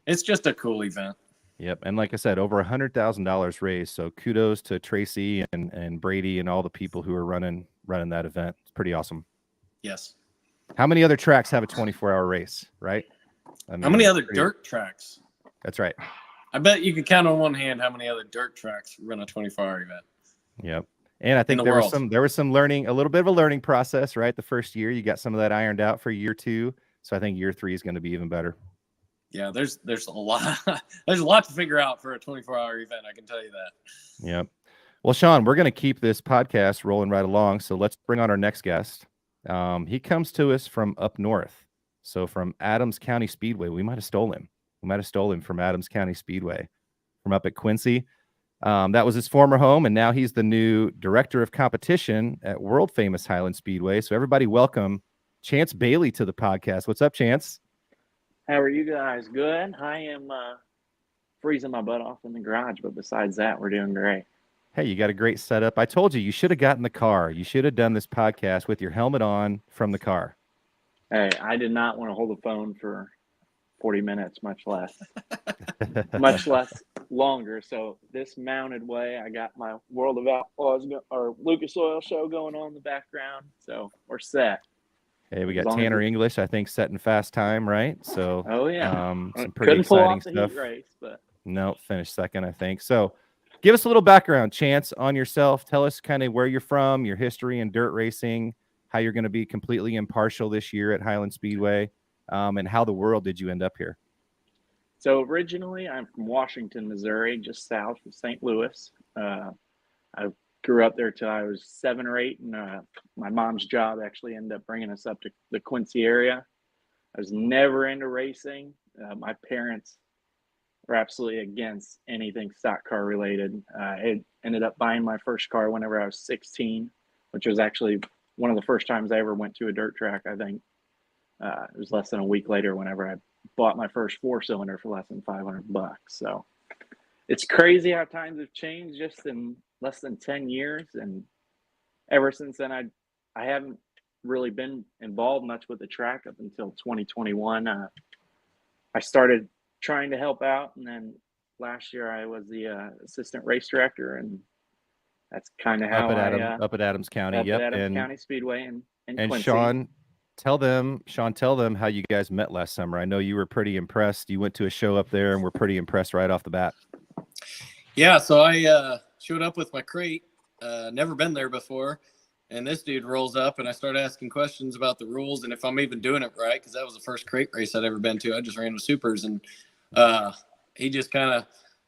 it's just a cool event. Yep, and like I said, over $100,000 raised. So kudos to Tracy and Brady and all the people who are running that event. It's pretty awesome. Yes. How many other tracks have a 24-hour race, right? I mean, how many other dirt tracks? That's right. I bet you could count on one hand how many other dirt tracks run a 24-hour event. Yep. And I think there was some learning, a little bit of a learning process, right? The first year, you got some of that ironed out for year 2. So I think year 3 is going to be even better. yeah, there's a lot there's a lot to figure out for a 24-hour event. I can tell you that. Yep. Well, Shaun, we're going to keep this podcast rolling right along. So let's bring on our next guest. He comes to us from up north. So from Adams County Speedway. We might have stole him. We might have stolen him from Adams County Speedway from up at Quincy. That was his former home, and now he's the new director of competition at world famous Highland Speedway. So everybody welcome Chance Bailey to the podcast. What's up, Chance? How are you guys? Good. I am freezing my butt off in the garage, but besides that, we're doing great. Hey, you got a great setup. I told you, you should have gotten the car. You should have done this podcast with your helmet on from the car. Hey, I did not want to hold the phone for 40 minutes, much less longer. So this mounted way, I got my World of Outlaws or Lucas Oil show going on in the background. So we're set. Hey, we got Tanner English, I think, setting fast time, right? So, some pretty Couldn't pull exciting off the stuff. heat race, but no, finished second, I think. So, give us a little background, Chance, on yourself. Tell us kind of where you're from, your history in dirt racing, how you're going to be completely impartial this year at Highland Speedway, and how the world did you end up here? So originally, I'm from Washington, Missouri, just south of St. Louis. I grew up there till I was 7 or 8, and my mom's job actually ended up bringing us up to the Quincy area. I was never into racing. My parents were absolutely against anything stock car related. I ended up buying my first car whenever I was 16, which was actually one of the first times I ever went to a dirt track, I think. It was less than a week later whenever I bought my first 4-cylinder for less than $500. So it's crazy how times have changed just in less than 10 years. And ever since then, I haven't really been involved much with the track up until 2021. I started trying to help out, and then last year I was the assistant race director, and that's kind of how up at Adams County. Up at Adams County Speedway and Quincy. Shaun, tell them how you guys met last summer. I know you were pretty impressed. You went to a show up there and were pretty impressed right off the bat. Yeah, so I showed up with my crate, never been there before, and this dude rolls up, and I start asking questions about the rules and if I'm even doing it right, because that was the first crate race I'd ever been to. I just ran with supers, and he just kind of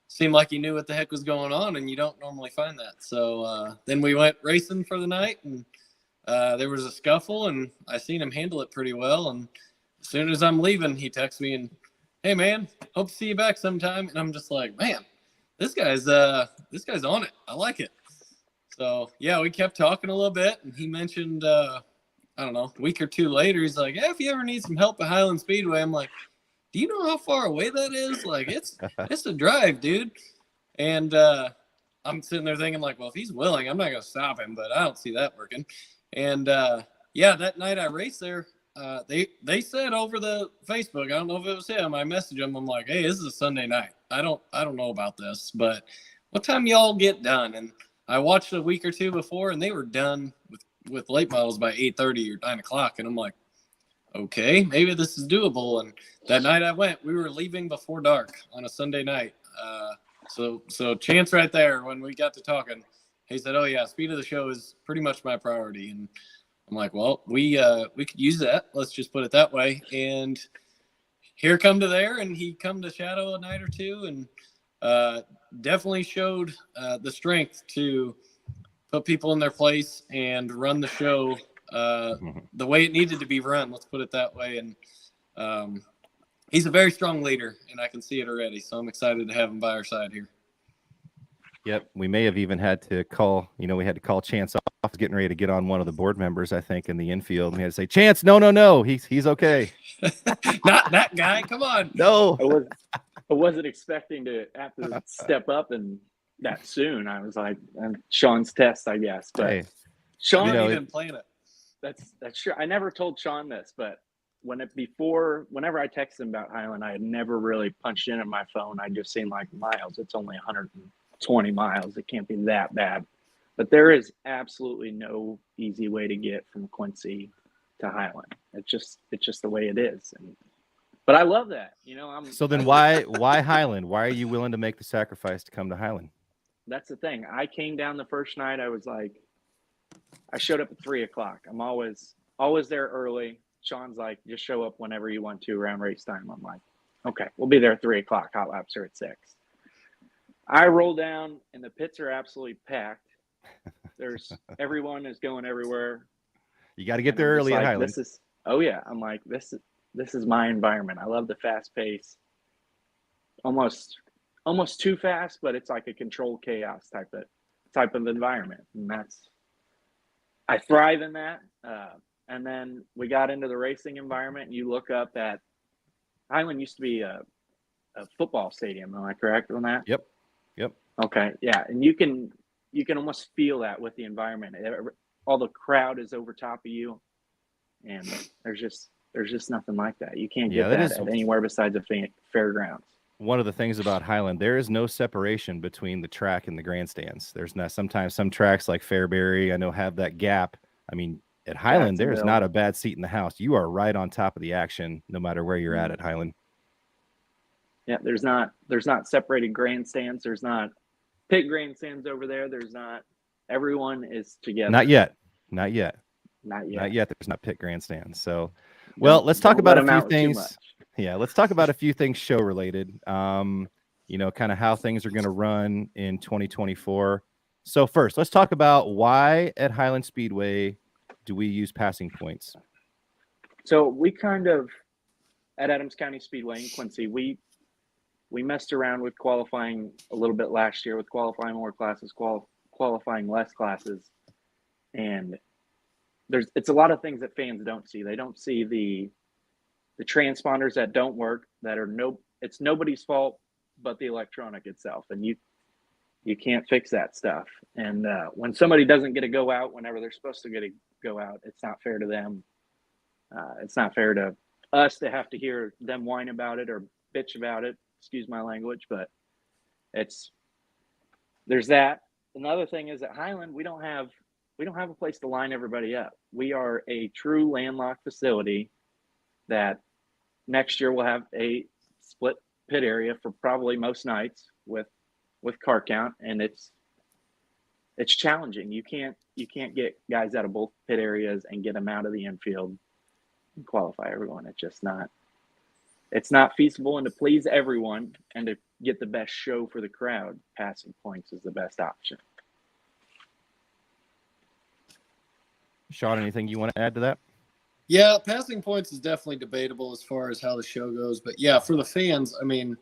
seemed like he knew what the heck was going on, and you don't normally find that. So then we went racing for the night, and there was a scuffle, and I seen him handle it pretty well, and as soon as I'm leaving, he texts me and, "Hey, man, hope to see you back sometime." And I'm just like, man, this guy's on it. I like it. So yeah, we kept talking a little bit, and he mentioned, I don't know, a week or two later, he's like, "Hey, if you ever need some help at Highland Speedway," I'm like, "Do you know how far away that is? Like, it's a drive, dude." And I'm sitting there thinking, like, well, if he's willing, I'm not gonna stop him, but I don't see that working. And yeah, that night I raced there, they said over the Facebook, I don't know if it was him, I messaged him, I'm like, "Hey, this is a Sunday night. I don't know about this, but what time y'all get done?" And I watched a week or two before, and they were done with late models by 8:30 or 9 o'clock. And I'm like, okay, maybe this is doable. And that night I went, we were leaving before dark on a Sunday night. So Chance right there, when we got to talking, he said, "Oh yeah, speed of the show is pretty much my priority." And I'm like, well, we could use that. Let's just put it that way. And here come to there, and he come to Shadow a night or two, and definitely showed the strength to put people in their place and run the show the way it needed to be run. Let's put it that way. And he's a very strong leader, and I can see it already. So I'm excited to have him by our side here. Yep. We may have even had to call, we had to call Chance off, getting ready to get on one of the board members, I think, in the infield. We had to say, "Chance, no. He's okay." Not that guy. Come on. No. I wasn't expecting to have to step up and that soon. I was like, Shaun's test, I guess. But hey, Shaun, even plan it. That's true. I never told Shaun this, but whenever I texted him about Highland, I had never really punched in on my phone. I just seen like miles. It's only 120 miles. It can't be that bad. But there is absolutely no easy way to get from Quincy to Highland. It's just the way it is. But I love that. So then why Highland? Why are you willing to make the sacrifice to come to Highland? That's the thing. I came down the first night. I was like, I showed up at 3 o'clock. I'm always there early. Shaun's like, just show up whenever you want to around race time. I'm like, Okay, we'll be there at 3 o'clock. Hot laps are at 6. I roll down, and the pits are absolutely packed. Everyone is going everywhere. You got to get there early at Highland. I'm like, this is my environment. I love the fast pace. Almost too fast, but it's like a controlled chaos type of environment, and I thrive in that. And then we got into the racing environment, and you look up at Highland used to be a football stadium. Am I correct on that? Yep. Okay, yeah, and you can almost feel that with the environment. All the crowd is over top of you, and there's just nothing like that. You can't get that at anywhere besides a fairgrounds. One of the things about Highland, there is no separation between the track and the grandstands. There's not. Sometimes some tracks like Fairbury, I know, have that gap. I mean, at Highland, there is not a bad seat in the house. You are right on top of the action, no matter where you're at Highland. Yeah, there's not separated grandstands. There's not pit grandstands over there. There's not. Everyone is together. Not yet. There's not pit grandstands. So, let's talk about a few things. Yeah, let's talk about a few things show related. Kind of how things are going to run in 2024. So first, let's talk about why at Highland Speedway do we use passing points? So we at Adams County Speedway in Quincy, we messed around with qualifying a little bit last year with qualifying more classes, qualifying less classes. And it's a lot of things that fans don't see. They don't see the transponders that don't work, it's nobody's fault but the electronic itself. And you can't fix that stuff. And when somebody doesn't get to go out whenever they're supposed to get to go out, it's not fair to them. It's not fair to us to have to hear them whine about it or bitch about it. Excuse my language, but there's that. Another thing is at Highland, we don't have a place to line everybody up. We are a true landlocked facility that next year we'll have a split pit area for probably most nights with car count, and it's challenging. You can't get guys out of both pit areas and get them out of the infield and qualify everyone. It's not feasible, and to please everyone and to get the best show for the crowd, passing points is the best option. Shaun, anything you want to add to that? Yeah, passing points is definitely debatable as far as how the show goes. But yeah, for the fans, I mean,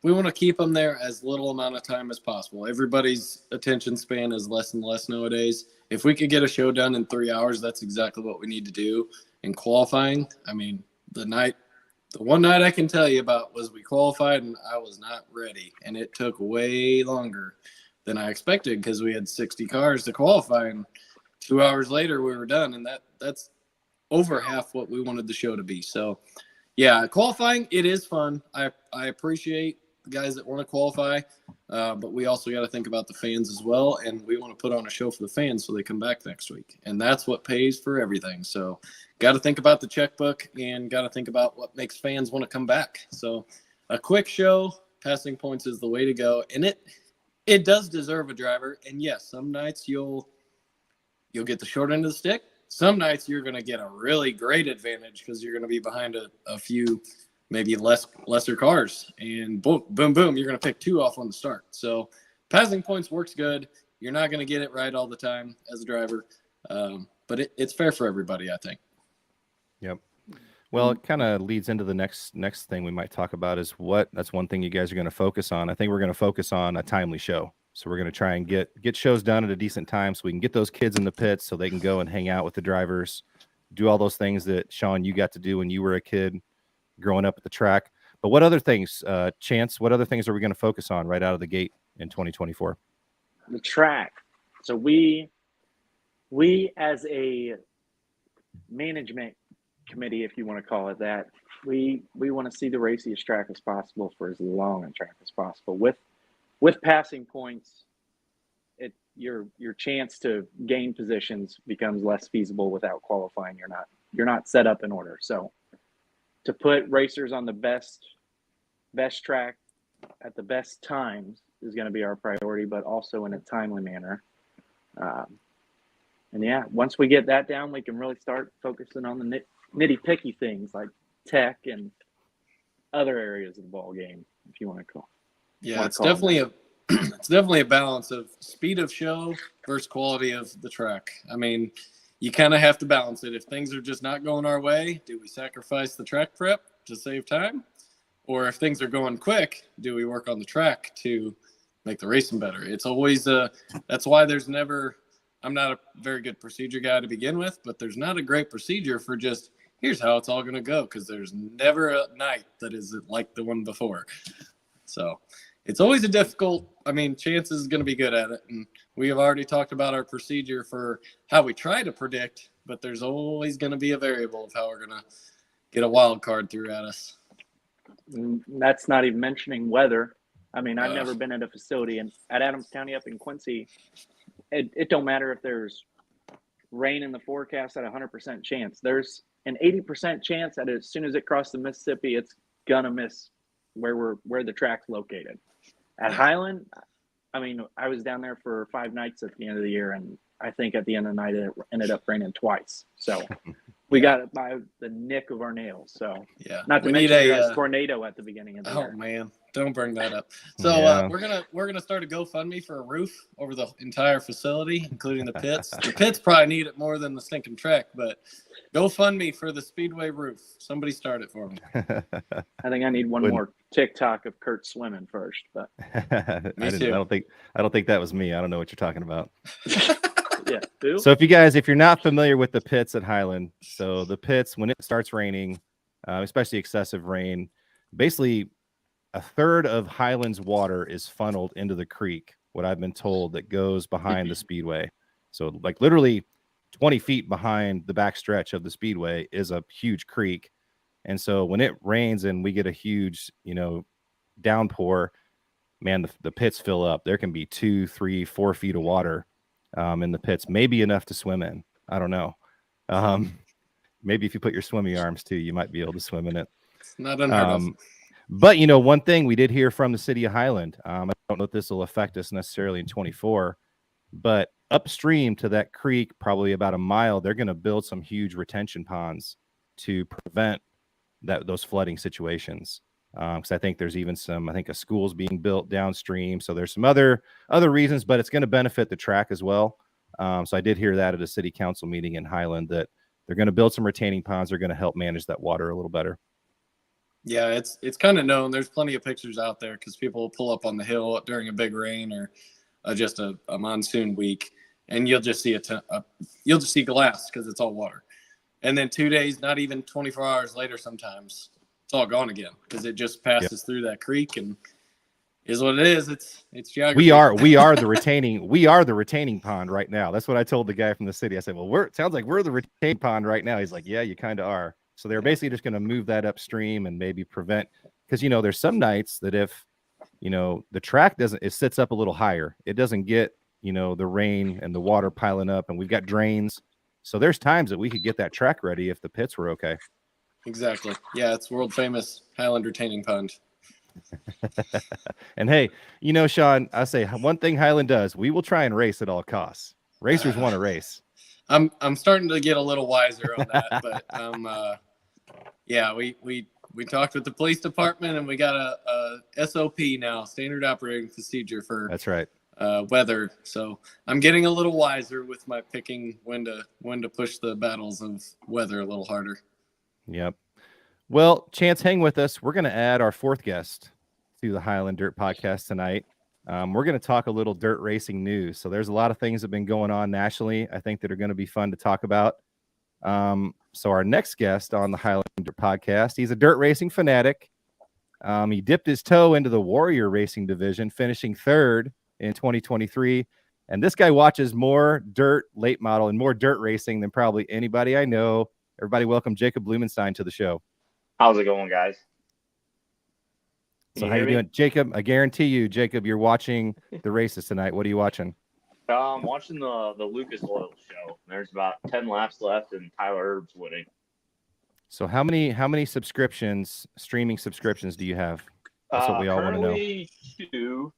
we want to keep them there as little amount of time as possible. Everybody's attention span is less and less nowadays. If we could get a show done in 3 hours, that's exactly what we need to do. In qualifying, I mean, the one night I can tell you about was we qualified and I was not ready. And it took way longer than I expected because we had 60 cars to qualify. And 2 hours later, we were done. And that's over half what we wanted the show to be. So, yeah, qualifying, it is fun. I appreciate the guys that want to qualify, but we also got to think about the fans as well, and we want to put on a show for the fans so they come back next week. And that's what pays for everything. So got to think about the checkbook and got to think about what makes fans want to come back. So a quick show, passing points is the way to go. And it does deserve a driver. And yes, some nights you'll get the short end of the stick. Some nights you're going to get a really great advantage because you're going to be behind a few maybe lesser cars. And boom, boom, boom, you're going to pick 2 off on the start. So passing points works good. You're not going to get it right all the time as a driver. But it's fair for everybody, I think. Yep. Well, it kind of leads into the next thing we might talk about is that's one thing you guys are going to focus on. I think we're going to focus on a timely show. So we're going to try and get shows done at a decent time so we can get those kids in the pits so they can go and hang out with the drivers, do all those things that, Shaun, you got to do when you were a kid growing up at the track. But what other things, Chance, what other things are we going to focus on right out of the gate in 2024? The track. So we as a management committee, if you want to call it that, we want to see the raciest track as possible for as long a track as possible. With passing points, your chance to gain positions becomes less feasible without qualifying. You're not set up in order. So to put racers on the best track at the best times is going to be our priority, but also in a timely manner. And yeah, once we get that down, we can really start focusing on the nitty-picky things like tech and other areas of the ball game, if you want to call. Yeah, it's definitely it's definitely a balance of speed of show versus quality of the track. I mean, you kind of have to balance it. If things are just not going our way, do we sacrifice the track prep to save time? Or if things are going quick, do we work on the track to make the racing better? It's always that's why there's never, I'm not a very good procedure guy to begin with, but there's not a great procedure for just, here's how it's all going to go, because there's never a night that is like the one before. So it's always a difficult, Chance is going to be good at it. And we have already talked about our procedure for how we try to predict, but there's always going to be a variable of how we're going to get a wild card through at us. And that's not even mentioning weather. I've never been at a facility at Adams County up in Quincy. It don't matter if there's rain in the forecast at 100% chance. There's an 80% chance that as soon as it crosses the Mississippi, it's gonna miss where the track's located. At Highland, I was down there for 5 nights at the end of the year, and I think at the end of the night it ended up raining twice. So we got it by the nick of our nails. So yeah, not to mention a tornado at the beginning of the year. Oh man, don't bring that up. So we're gonna start a GoFundMe for a roof over the entire facility, including the pits. The pits probably need it more than the stinking track, but GoFundMe for the Speedway roof. Somebody start it for me. I think I need one more TikTok of Kurt swimming first, but I don't think that was me. I don't know what you're talking about. Yeah. So if you're not familiar with the pits at Highland, so the pits, when it starts raining, especially excessive rain, basically a third of Highland's water is funneled into the creek, what I've been told, that goes behind the speedway. So like literally 20 feet behind the back stretch of the speedway is a huge creek. And so when it rains and we get a huge, downpour, man, the pits fill up. There can be 2, 3, 4 feet of water in the pits, maybe enough to swim in. I don't know. Maybe if you put your swimming arms too, you might be able to swim in it. It's not unheard of. But one thing we did hear from the city of Highland, I don't know if this will affect us necessarily in 24, but upstream to that creek, probably about a mile, they're going to build some huge retention ponds to prevent those flooding situations. Because I think there's even a school's being built downstream. So there's some other reasons, but it's going to benefit the track as well. So I did hear that at a city council meeting in Highland, that they're going to build some retaining ponds. They're going to help manage that water a little better. Yeah, it's kind of known. There's plenty of pictures out there because people will pull up on the hill during a big rain or just a monsoon week, and you'll just see you'll just see glass because it's all water. And then 2 days, not even 24 hours later, sometimes it's all gone again because it just passes through that creek and is what it is. It's geography. We are the retaining pond right now. That's what I told the guy from the city. I said, well, it sounds like we're the retaining pond right now. He's like, yeah, you kind of are. So they're basically just going to move that upstream and maybe prevent, because there's some nights that if the track it sits up a little higher, it doesn't get the rain and the water piling up, and we've got drains. So there's times that we could get that track ready if the pits were okay. Exactly. Yeah, it's world famous Highland retaining pond. And hey, Shaun, I say one thing Highland does: we will try and race at all costs. Racers want to race. I'm starting to get a little wiser on that, but yeah, we talked with the police department and we got a SOP now, standard operating procedure for that's right weather. So I'm getting a little wiser with my picking when to push the battles of weather a little harder. Yep. Well, Chance, hang with us. We're going to add our fourth guest to the Highland Dirt Podcast tonight. We're going to talk a little dirt racing news. So there's a lot of things that have been going on nationally, I think, that are going to be fun to talk about. So our next guest on the Highland Dirt Podcast, he's a dirt racing fanatic. He dipped his toe into the Warrior Racing division, finishing third in 2023. And this guy watches more dirt late model and more dirt racing than probably anybody I know. Everybody welcome Jacob Blumenstein to the show. How's it going, guys? So how you doing? Jacob, I guarantee you, Jacob, you're watching the races tonight. What are you watching? I'm watching the Lucas Oil show. There's about 10 laps left and Tyler Erb's winning. So how many streaming subscriptions do you have? That's what we all want to know. Currently 2.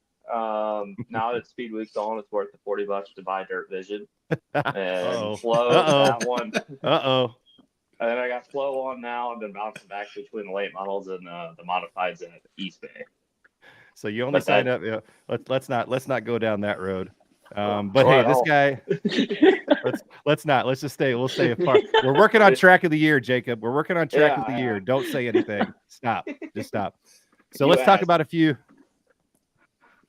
Now that Speed Week's on, it's worth the $40 to buy Dirt Vision. And Flo, that one. And then I got flow on now. I've been bouncing back between the late models and the modifieds at East Bay. So you only But signed up. Let's not go down that road. But Well, hey, this guy. Let's not. Let's just stay. We'll stay apart. We're working on track of the year, Jacob. We're working on track of the year. Don't say anything. Stop. Just stop. So let's talk about a few.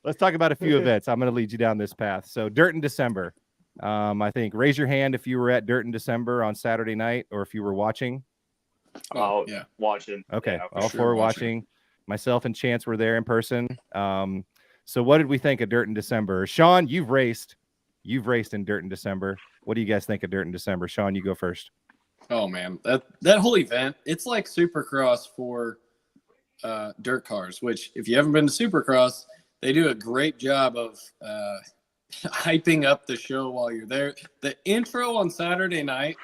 Let's talk about a few events. I'm going to lead you down this path. So Dirt in December. I think raise your hand if you were at Dirt in December on Saturday night, or if you were watching. Oh yeah, watching. Okay, yeah, all four watching. Myself and Chance were there in person. So what did we think of Dirt in December? Shaun, you've raced in Dirt in December. What do you guys think of Dirt in December? Shaun, you go first. Oh man, that whole event, it's like Supercross for dirt cars, which if you haven't been to Supercross, they do a great job of hyping up the show while you're there. The intro on Saturday night,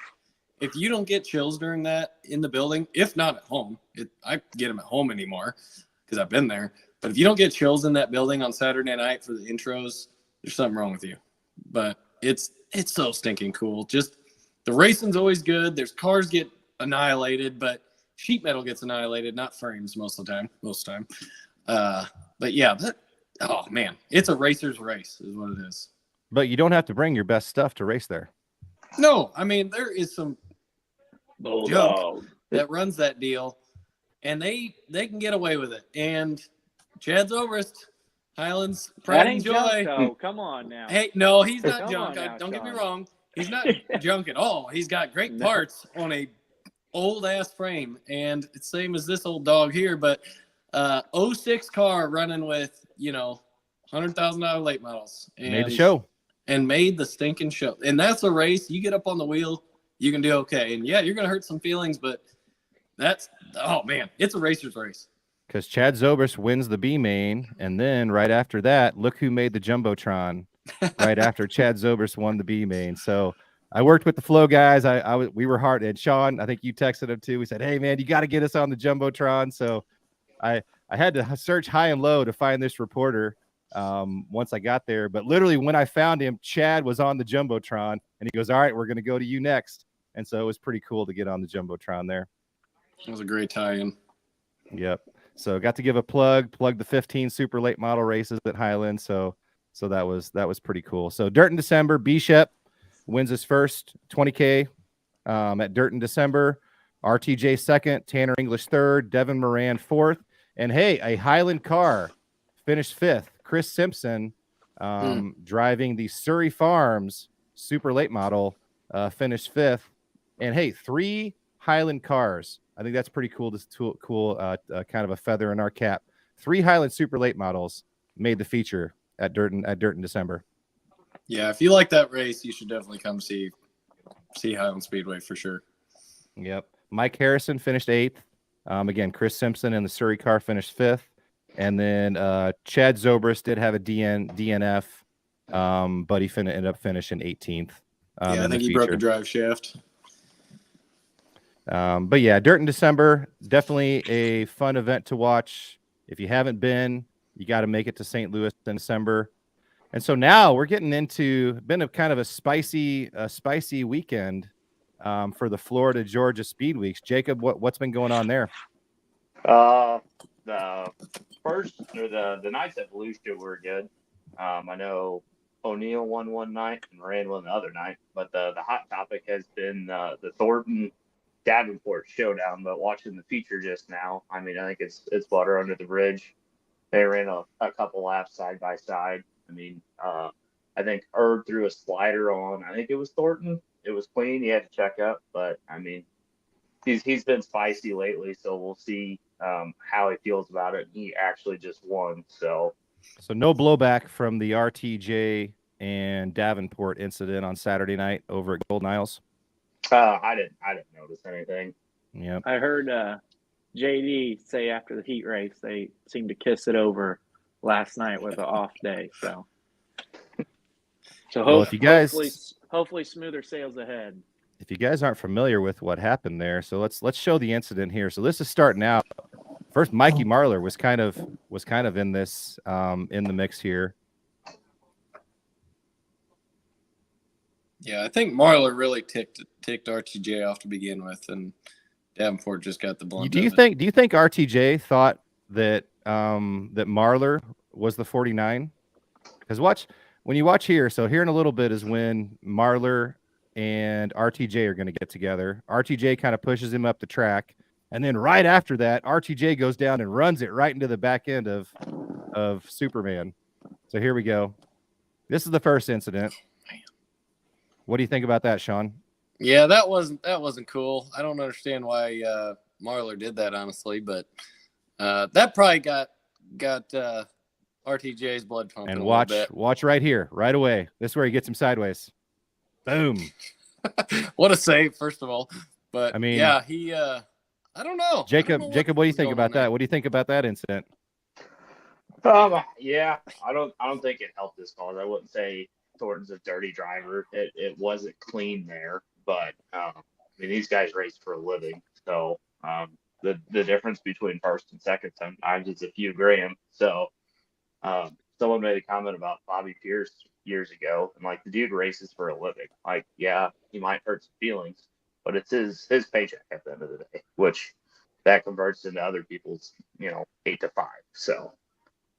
if you don't get chills during that in the building, if not at home, I get them at home anymore because I've been there. But if you don't get chills in that building on Saturday night for the intros, there's something wrong with you. But it's so stinking cool. Just the racing's always good. There's cars get annihilated, but sheet metal gets annihilated, not frames most of the time. But yeah, oh man, it's a racer's race is what it is. But you don't have to bring your best stuff to race there. No, I mean, there is some junk that runs that deal, and they can get away with it. And Chad Zobrist, Highland's pride and joy. Junk, come on now. Hey, no, he's not junk. Now, don't get me Shaun. wrong. He's not junk at all. He's got great parts on a old ass frame, and it's same as this old dog here. But 06 car running with $100,000 late models. And made the show. And made the stinking show. And that's a race. You get up on the wheel, you can do okay. And yeah, you're going to hurt some feelings, but oh man, it's a racer's race. Because Chad Zobrist wins the B main, and then right after that, look who made the Jumbotron right after Chad Zobrist won the B main. So I worked with the Flow guys. We were hard. And Shaun, I think you texted him too. We said, hey man, you got to get us on the Jumbotron. So I had to search high and low to find this reporter. Once I got there, but literally when I found him, Chad was on the Jumbotron, and he goes, all right, we're going to go to you next. And so it was pretty cool to get on the Jumbotron there. It was a great tie-in. Yep. So got to give a plug the 15 super late model races at Highland. So that was pretty cool. So Dirt in December, B-Shep wins his first 20K at Dirt in December. RTJ second, Tanner English third, Devin Moran fourth. And hey, a Highland car finished fifth. Chris Simpson driving the Surrey Farms super late model finished fifth. And hey, 3 Highland cars. I think that's pretty cool. Kind of a feather in our cap. 3 Highland super late models made the feature at Dirt in December. Yeah, if you like that race, you should definitely come see Highland Speedway for sure. Yep. Mike Harrison finished 8th. Again, Chris Simpson in the Surrey car finished 5th. And then Chad Zobrist did have a DNF, but he ended up finishing 18th. I think he broke a drive shaft. But yeah, Dirt in December, definitely a fun event to watch. If you haven't been, you got to make it to St. Louis in December. And so now we're getting into a kind of a spicy weekend for the Florida Georgia Speed Weeks. Jacob, what's been going on there? The first or the nights at Volusia were good. I know O'Neill won one night and Moran won the other night, but the hot topic has been the Thornton Davenport showdown. But watching the feature just now, I mean, I think it's water under the bridge. They ran a couple laps side by side. I mean, I think Erd threw a slider on. I think it was Thornton. It was clean. He had to check up, but I mean, he's been spicy lately, so we'll see how he feels about it. He actually just won, so no blowback from the RTJ and Davenport incident on Saturday night over at Golden Isles. I didn't notice anything. Yeah, I heard JD say after the heat race they seemed to kiss it over last night with an off day. So well, if you guys hopefully smoother sails ahead. If you guys aren't familiar with what happened there, so let's show the incident here. So this is starting out. First, Mikey Marlar was kind of in this in the mix here. Yeah, I think Marlar really ticked RTJ off to begin with, and Davenport just got the blunt. Do you think RTJ thought that that Marlar was the 49? Because when you watch here, so here in a little bit is when Marlar and RTJ are going to get together. RTJ kind of pushes him up the track, and then right after that, RTJ goes down and runs it right into the back end of Superman. So here we go. This is the first incident. What do you think about that, Shaun? Yeah, that wasn't cool. I don't understand why Marlar did that, honestly, but that probably got RTJ's blood pumping. And a little bit. watch right here, right away. This is where he gets him sideways. Boom. What a save, first of all. But I mean, yeah, he I don't know. Jacob, what do you think about that? What do you think about that incident? Yeah, I don't think it helped his cause. I wouldn't say Thornton's a dirty driver. It wasn't clean there, but I mean, these guys race for a living, so the difference between first and second sometimes is a few grand. So someone made a comment about Bobby Pierce years ago, and like, the dude races for a living. Like, yeah, he might hurt some feelings, but it's his paycheck at the end of the day, which that converts into other people's 8 to 5. So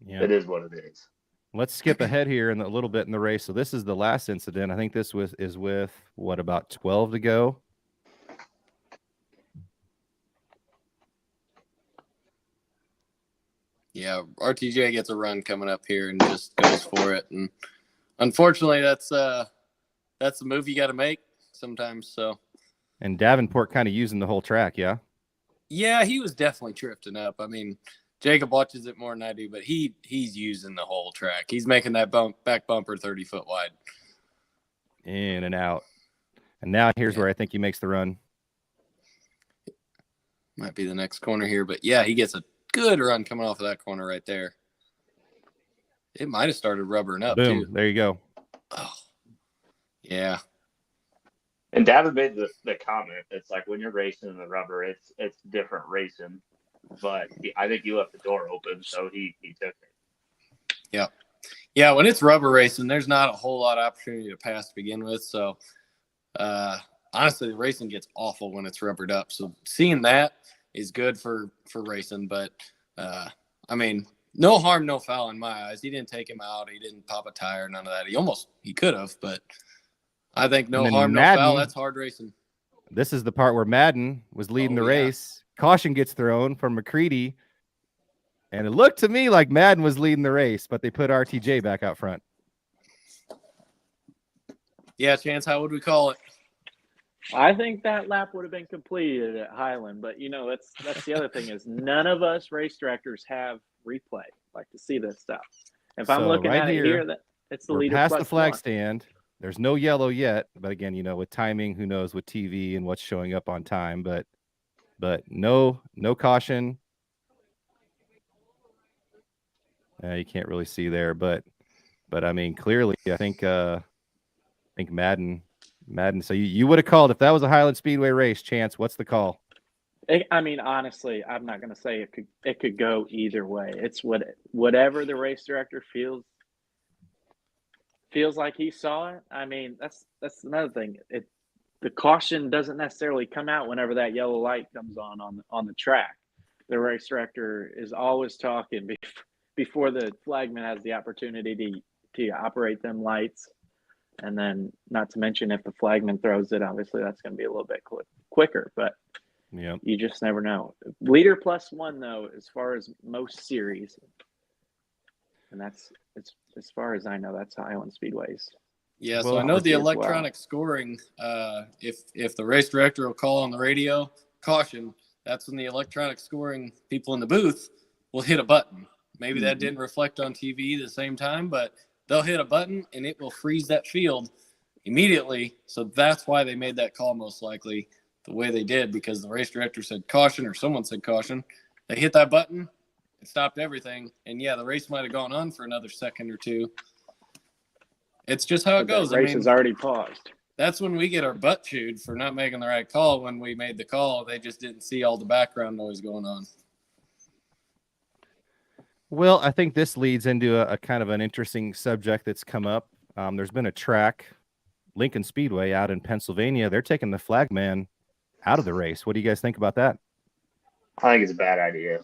yeah, it is what it is. Let's skip ahead here in a little bit in the race. So this is the last incident. I think this is with what, about 12 to go. Yeah, RTJ gets a run coming up here and just goes for it. And unfortunately, that's the move you got to make sometimes. So. And Davenport kind of using the whole track, yeah? Yeah, he was definitely drifting up. I mean, Jacob watches it more than I do, but he's using the whole track. He's making that back bumper 30 foot wide. In and out. And now here's where I think he makes the run. Might be the next corner here, but yeah, he gets a good run coming off of that corner right there. It might have started rubbering up. Boom, too. There you go. Oh, yeah. And Davin made the comment. It's like, when you're racing in the rubber, it's different racing. But I think you left the door open, so he took it. Yeah. Yeah, when it's rubber racing, there's not a whole lot of opportunity to pass to begin with. So, honestly, the racing gets awful when it's rubbered up. So seeing that is good for racing. But, I mean, no harm, no foul in my eyes. He didn't take him out. He didn't pop a tire, none of that. He could have, but I think no harm, no foul. That's hard racing. This is the part where Madden was leading the race. Caution gets thrown from McCready. And it looked to me like Madden was leading the race, but they put RTJ back out front. Yeah, Chance, how would we call it? I think that lap would have been completed at Highland, but that's the other thing is none of us race directors have replay, like to see this stuff. If I'm looking at it here, that it's the leader past plus the flag one. stand. There's no yellow yet, but again, with timing, who knows with TV and what's showing up on time, but no caution. You can't really see there, but I mean, clearly, I think Madden. So you would have called if that was a Highland Speedway race. Chance, what's the call? I mean, honestly, I'm not going to say it could go either way. It's whatever the race director feels like he saw it. I mean, that's another thing. The caution doesn't necessarily come out whenever that yellow light comes on the track. The race director is always talking before the flagman has the opportunity to operate them lights. And then, not to mention, if the flagman throws it, obviously that's going to be a little bit quicker. But you just never know. Leader plus one, though, as far as most series, and that's as far as I know, that's Highland Speedways. Yeah, so I know the electronic scoring. If the race director will call on the radio, caution. That's when the electronic scoring people in the booth will hit a button. Maybe that didn't reflect on TV at the same time, but they'll hit a button and it will freeze that field immediately. So that's why they made that call most likely the way they did, because the race director said caution or someone said caution. They hit that button, it stopped everything. And yeah, the race might have gone on for another second or two. It's just how it goes. The race is already paused. That's when we get our butt chewed for not making the right call. When we made the call, they just didn't see all the background noise going on. Well, I think this leads into a kind of an interesting subject that's come up. There's been a track Lincoln Speedway out in Pennsylvania, they're taking the flagman out of the race. What do you guys think about that? I think it's a bad idea.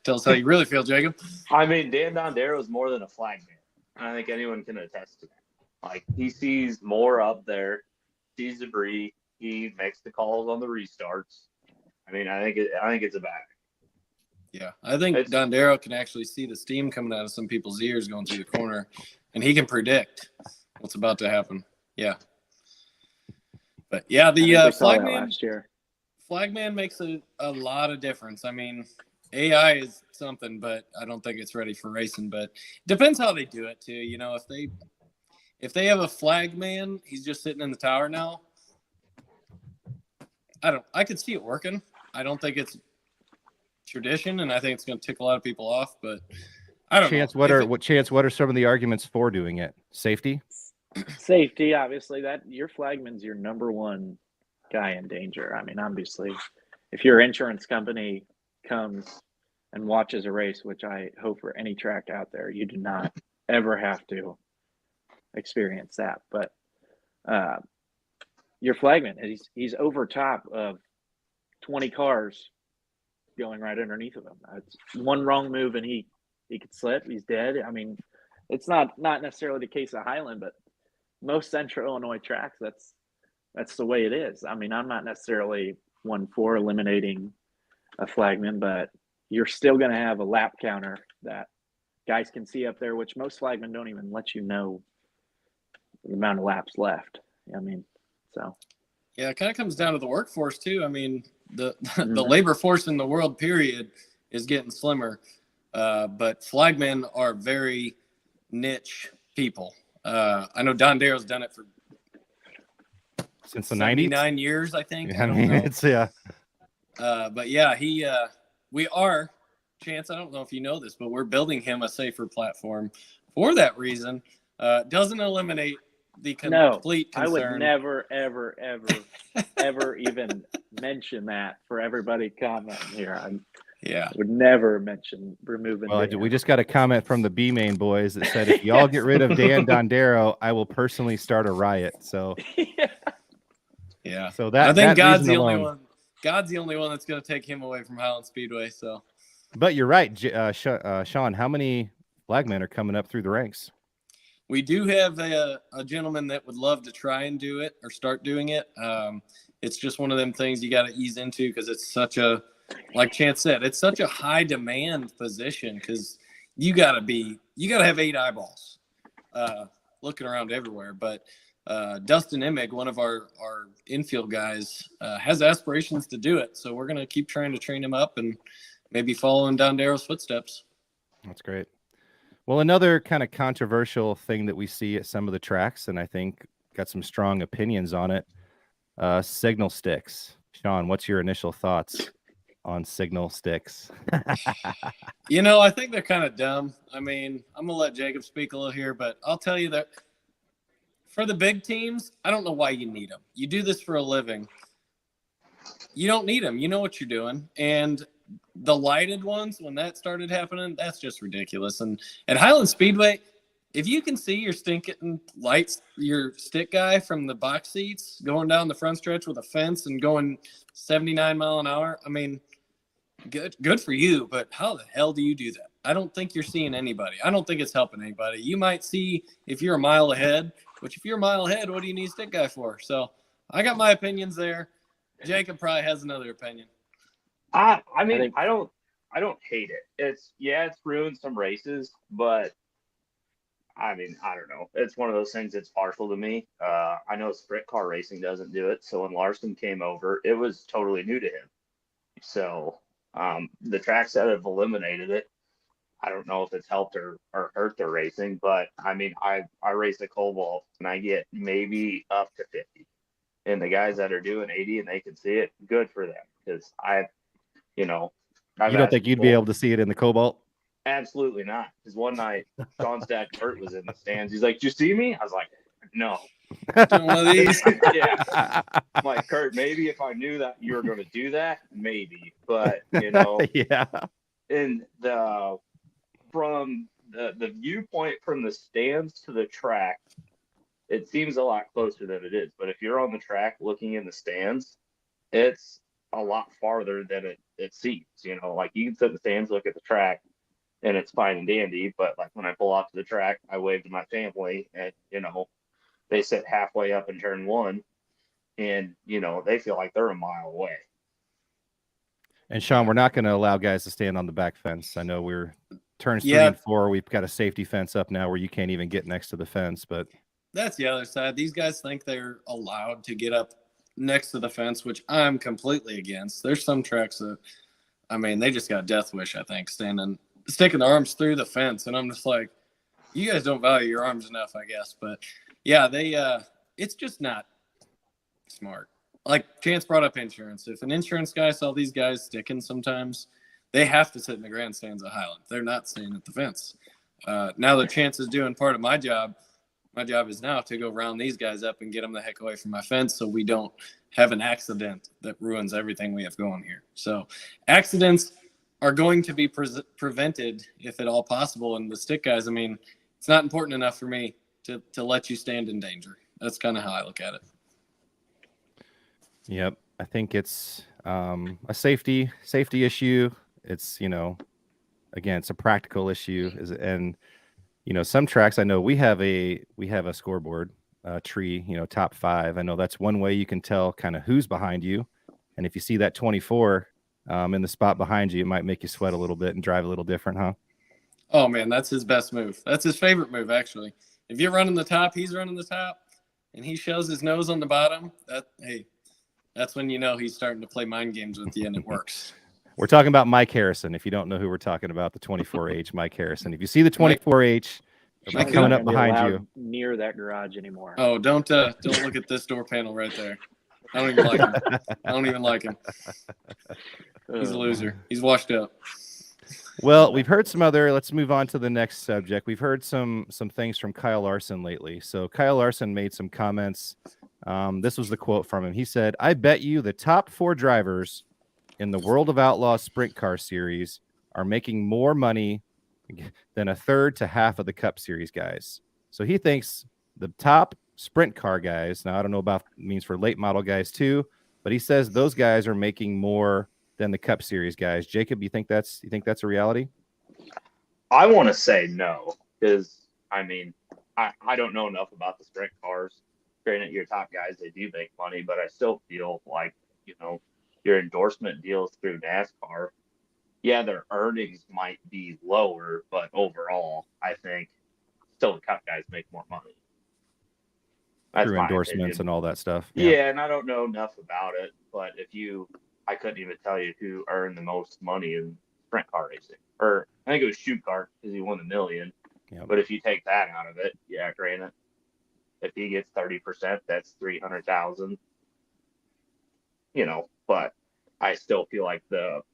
Tell us how you really feel, Jacob. I mean, Dan Dondero is more than a flagman. I think anyone can attest to that. Like, he sees more up there, sees debris, he makes the calls on the restarts. I mean, I think it's a bad idea. Yeah, I think Dondero can actually see the steam coming out of some people's ears going through the corner, and he can predict what's about to happen. Yeah. But, yeah, the flagman makes a lot of difference. I mean, AI is something, but I don't think it's ready for racing. But it depends how they do it, too. You know, if they have a flagman, he's just sitting in the tower now. I could see it working. I don't think it's tradition, and I think it's going to tick a lot of people off, but I don't know. What are some of the arguments for doing it? Safety, obviously. That your flagman's your number one guy in danger. I mean, obviously, if your insurance company comes and watches a race, which I hope for any track out there, you do not ever have to experience that. But your flagman, he's over top of 20 cars going right underneath of him. It's one wrong move and he could slip. He's dead. I mean, it's not necessarily the case at Highland, but most Central Illinois tracks, that's the way it is. I mean, I'm not necessarily one for eliminating a flagman, but you're still going to have a lap counter that guys can see up there, which most flagmen don't even let you know the amount of laps left. I mean, so. Yeah, it kind of comes down to the workforce too. I mean, the labor force in the world, period, is getting slimmer. But flagmen are very niche people. I know Dondero's done it for since the 90s, 9 years, I think. I mean, it's but yeah, we are, Chance, I don't know if you know this, but we're building him a safer platform for that reason. Doesn't eliminate the complete concern. I would never, ever, ever, ever even mention that for everybody commenting here. I would never mention removing. Well, we just got a comment from the B-Main boys that said, if y'all get rid of Dan Dondero, I will personally start a riot. So, yeah. So that I think God's the alone. only one. God's the only one that's going to take him away from Highland Speedway. So, but you're right, Shaun. How many flagmen are coming up through the ranks? We do have a gentleman that would love to try and do it or start doing it. It's just one of them things you got to ease into because it's such a, like Chance said, it's such a high demand position because you got to have 8 eyeballs looking around everywhere. But Dustin Emig, one of our infield guys, has aspirations to do it. So we're going to keep trying to train him up and maybe follow in Dondero's footsteps. That's great. Well, another kind of controversial thing that we see at some of the tracks, and I think got some strong opinions on it, signal sticks. Shaun, what's your initial thoughts on signal sticks? I think they're kind of dumb. I mean, I'm going to let Jacob speak a little here, but I'll tell you that for the big teams, I don't know why you need them. You do this for a living. You don't need them. You know what you're doing. And the lighted ones, when that started happening, that's just ridiculous. And at Highland Speedway, if you can see your stinking lights, your stick guy from the box seats going down the front stretch with a fence and going 79 mile an hour, I mean, good for you, but how the hell do you do that? I don't think you're seeing anybody. I don't think it's helping anybody. You might see if you're a mile ahead, which if you're a mile ahead, what do you need a stick guy for? So I got my opinions there. Jacob probably has another opinion. I don't hate it. It's ruined some races, but I mean, I don't know. It's one of those things that's partial to me. I know sprint car racing doesn't do it. So when Larson came over, it was totally new to him. So the tracks that have eliminated it, I don't know if it's helped or hurt their racing, but I mean, I race a Cobalt and I get maybe up to 50. And the guys that are doing 80 and they can see it, good for them. Because you don't think you'd be able to see it in the Cobalt? Absolutely not. Because one night, Shaun's dad Kurt was in the stands. He's like, "Did you see me?" I was like, "No." One of these. Yeah. I'm like, Kurt, maybe if I knew that you were going to do that, maybe. But yeah. And from the viewpoint from the stands to the track, it seems a lot closer than it is. But if you're on the track looking in the stands, it's a lot farther than it seems. You know, like you can sit in the stands, look at the track, and it's fine and dandy. But like when I pull off to the track, I wave to my family, and they sit halfway up in turn one, and they feel like they're a mile away. And Shaun, we're not going to allow guys to stand on the back fence. I know we're turns 3 Yeah. and 4. We've got a safety fence up now where you can't even get next to the fence. But That's the other side. These guys think they're allowed to get up next to the fence, which I'm completely against. There's some tracks that, they just got death wish, I think, sticking their arms through the fence. And I'm just like, you guys don't value your arms enough, I guess. But yeah, it's just not smart. Like Chance brought up insurance. If an insurance guy saw these guys sticking sometimes, they have to sit in the grandstands at Highland. They're not staying at the fence. Now that Chance is doing part of my job is now to go round these guys up and get them the heck away from my fence so we don't have an accident that ruins everything we have going here. So accidents are going to be prevented if at all possible. And the stick guys, it's not important enough for me to let you stand in danger. That's kind of how I look at it. Yep, I think it's a safety issue. It's again, it's a practical issue. And some tracks, I know we have a scoreboard tree. Top 5. I know that's one way you can tell kind of who's behind you. And if you see that 24 in the spot behind you, it might make you sweat a little bit and drive a little different, huh? Oh man, that's his best move. That's his favorite move, actually. If you're running the top, he's running the top, and he shows his nose on the bottom. That's when he's starting to play mind games with you, and it works. We're talking about Mike Harrison. If you don't know who we're talking about, the 24H Mike Harrison. If you see the 24H coming up behind you, near that garage anymore. Oh, don't look at this door panel right there. I don't even like him. He's a loser. He's washed up. Well, we've heard some other. Let's move on to the next subject. We've heard some things from Kyle Larson lately. So Kyle Larson made some comments. This was the quote from him. He said, "I bet you the top 4 drivers in the World of Outlaws Sprint Car Series are making more money than a third to half of the Cup Series guys." So he thinks the top sprint car guys, now I don't know about means for late model guys too, but he says those guys are making more than the Cup Series guys. Jacob, you think that's a reality? I want to say no, because I don't know enough about the sprint cars. Granted, your top guys, they do make money, but I still feel like your endorsement deals through NASCAR, yeah, their earnings might be lower, but overall, I think still the Cup guys make more money. That's through endorsements opinion. And all that stuff. Yeah, and I don't know enough about it, but I couldn't even tell you who earned the most money in sprint car racing. Or I think it was Shoot Kart because he won $1 million. Yep. But if you take that out of it, yeah, granted, if he gets 30%, that's $300,000. But I still feel like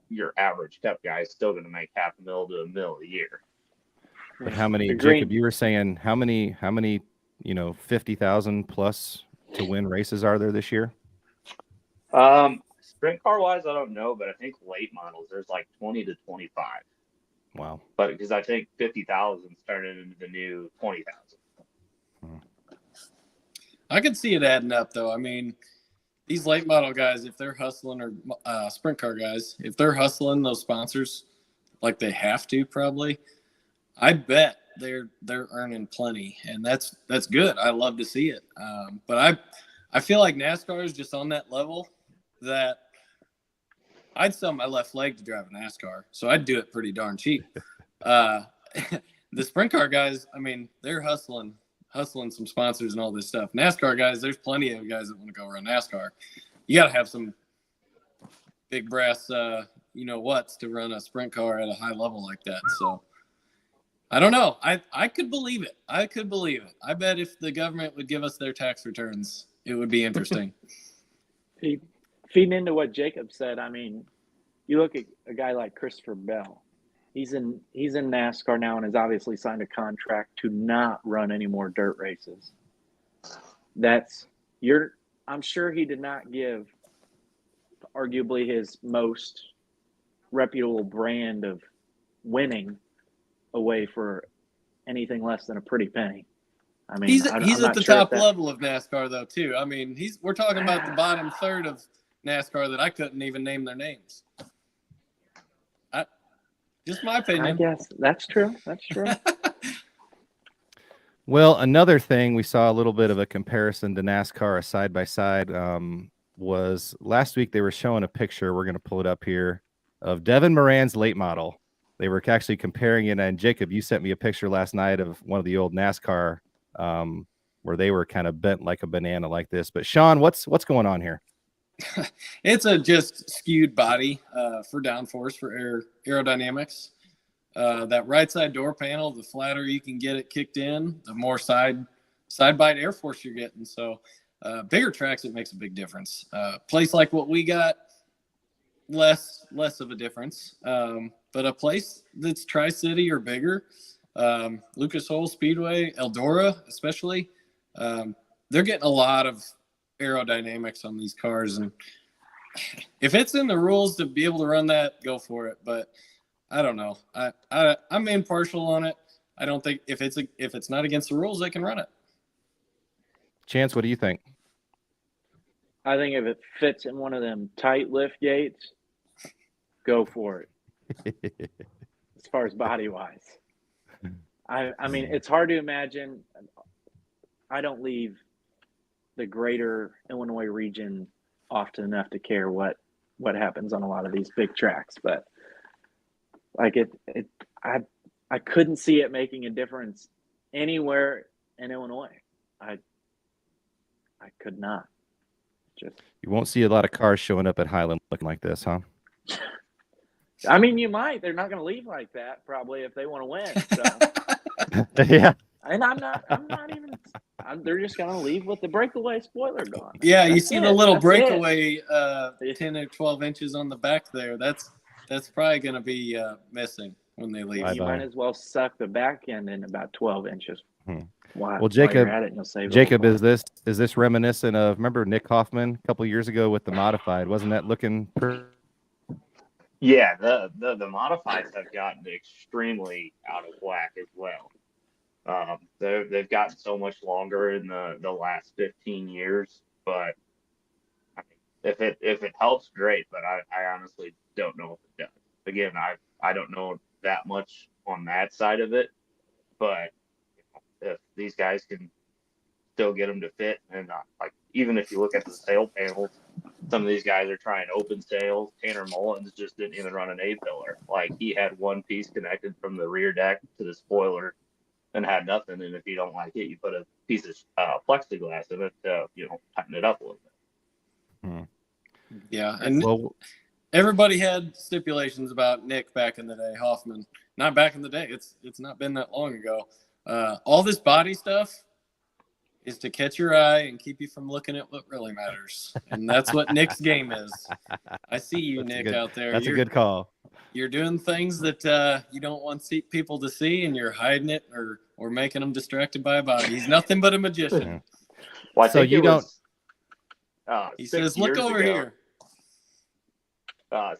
your average Cup guy is still going to make $500,000 to $1 million a year. But how many, Jacob, you were saying how many 50,000 plus to win races are there this year? Sprint car wise, I don't know, but I think late models there's like 20 to 25. Wow. But because I think 50,000 started into the new 20,000. I could see it adding up, though. These late model guys, if they're hustling, or sprint car guys, if they're hustling those sponsors like they have to, probably, I bet they're earning plenty, and that's good. I love to see it. But I feel like NASCAR is just on that level that I'd sell my left leg to drive a NASCAR, so I'd do it pretty darn cheap. The sprint car guys, they're hustling some sponsors and all this stuff. NASCAR guys, there's plenty of guys that want to go around NASCAR. You got to have some big brass, what's to run a sprint car at a high level like that. So I don't know. I could believe it. I bet if the government would give us their tax returns, it would be interesting. Feeding into what Jacob said, you look at a guy like Christopher Bell. He's in NASCAR now and has obviously signed a contract to not run any more dirt races. I'm sure he did not give arguably his most reputable brand of winning away for anything less than a pretty penny. I mean, He's I'm at not the sure if top that- level of NASCAR though too. I mean, we're talking about the bottom third of NASCAR that I couldn't even name their names. Just my opinion. I guess that's true. That's true. Well, another thing we saw a little bit of a comparison to NASCAR, a side by side, was last week they were showing a picture. We're going to pull it up here of Devin Moran's late model. They were actually comparing it, and Jacob, you sent me a picture last night of one of the old NASCAR where they were kind of bent like a banana like this. But Shaun, what's going on here? It's a just skewed body for downforce for aerodynamics. That right side door panel, the flatter you can get it kicked in, the more side bite air force you're getting. So bigger tracks, it makes a big difference. Place like what we got, less of a difference. But a place that's Tri-City or bigger, Lucas Oil Speedway, Eldora especially, they're getting a lot of aerodynamics on these cars, and if it's in the rules to be able to run that, go for it. But I don't know. I'm impartial on it. I don't think if it's not against the rules, they can run it. Chance, what do you think? I think if it fits in one of them tight lift gates, go for it. As far as body wise, I mean, it's hard to imagine. I don't leave the greater Illinois region often enough to care what happens on a lot of these big tracks, but like I couldn't see it making a difference anywhere in Illinois. I could not. Just You won't see a lot of cars showing up at Highland looking like this, huh? I mean, you might. They're not going to leave like that probably if they want to win. So. Yeah. And I'm not even. They're just going to leave with the breakaway spoiler gone. Yeah, you see the little That's breakaway 10 or 12 inches on the back there. That's probably going to be missing when they leave. You might as well suck the back end in about 12 inches. Well, Jacob, at it, you'll save is this reminiscent of, remember Nick Hoffman a couple years ago with the modified? Wasn't that looking pretty? Yeah, the modifieds have gotten extremely out of whack as well. They've gotten so much longer in the last 15 years, but I mean, if it helps, great. But I honestly don't know if it does. Again, I don't know that much on that side of it, but if these guys can still get them to fit, and like even if you look at the sail panels, some of these guys are trying open sails. Tanner Mullins just didn't even run an A-pillar. Like he had one piece connected from the rear deck to the spoiler and had nothing. And if you don't like it, you put a piece of plexiglass in it to, tighten it up a little bit. Yeah. And everybody had stipulations about Nick back in the day, Hoffman. Not back in the day. It's not been that long ago. All this body stuff is to catch your eye and keep you from looking at what really matters. And that's what Nick's game is. I see you, Nick, out there. That's a good call. You're doing things that you don't want people to see, and you're hiding it or making them distracted by a body. He's nothing but a magician. Well, so you don't. He says, "Look over here."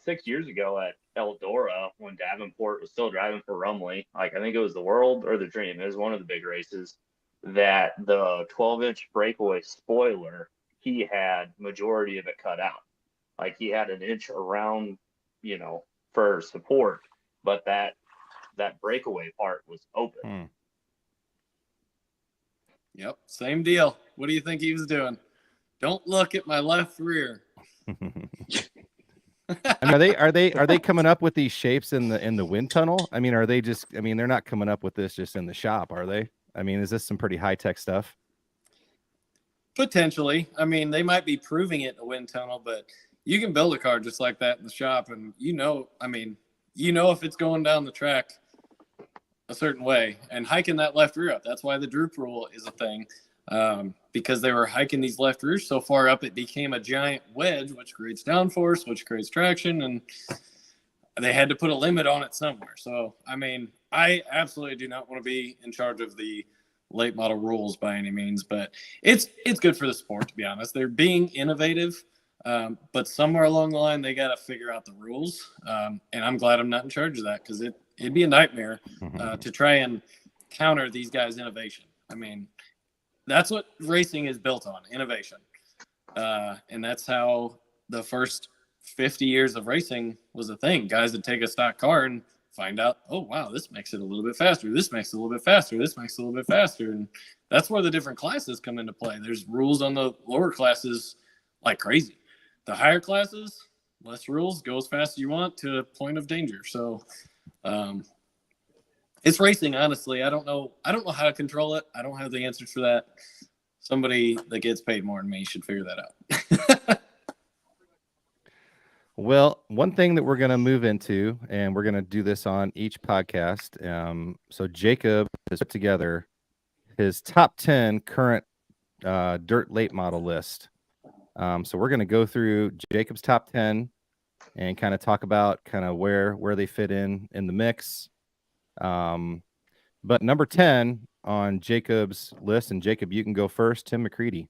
6 years ago at Eldora, when Davenport was still driving for Rumley, like I think it was the World or the Dream, it was one of the big races, that the 12-inch breakaway spoiler, he had majority of it cut out. Like he had an inch around, for support, but that breakaway part was open. Yep, same deal. What do you think he was doing? Don't look at my left rear. And are they coming up with these shapes in the wind tunnel? I mean, are they just? I mean, they're not coming up with this just in the shop, are they? I mean, is this some pretty high tech stuff? Potentially. I mean, they might be proving it in a wind tunnel, but you can build a car just like that in the shop, and if it's going down the track a certain way and hiking that left rear up. That's why the droop rule is a thing, because they were hiking these left rears so far up, it became a giant wedge, which creates downforce, which creates traction, and they had to put a limit on it somewhere. So, I mean, I absolutely do not want to be in charge of the late model rules by any means, but it's good for the sport, to be honest. They're being innovative, but somewhere along the line, they got to figure out the rules. And I'm glad I'm not in charge of that, because it'd be a nightmare to try and counter these guys' innovation. I mean, that's what racing is built on, innovation. And that's how the first 50 years of racing was a thing. Guys would take a stock car and find out, oh, wow, this makes it a little bit faster. This makes it a little bit faster. This makes it a little bit faster. And that's where the different classes come into play. There's rules on the lower classes like crazy. The higher classes, less rules, go as fast as you want to a point of danger. So it's racing, honestly. I don't know how to control it. I don't have the answers for that. Somebody that gets paid more than me should figure that out. Well, one thing that we're going to move into, and we're going to do this on each podcast. So Jacob has put together his top 10 current dirt late model list. So we're going to go through Jacob's top 10 and kind of talk about kind of where they fit in the mix. But number 10 on Jacob's list, and Jacob, you can go first, Tim McCready.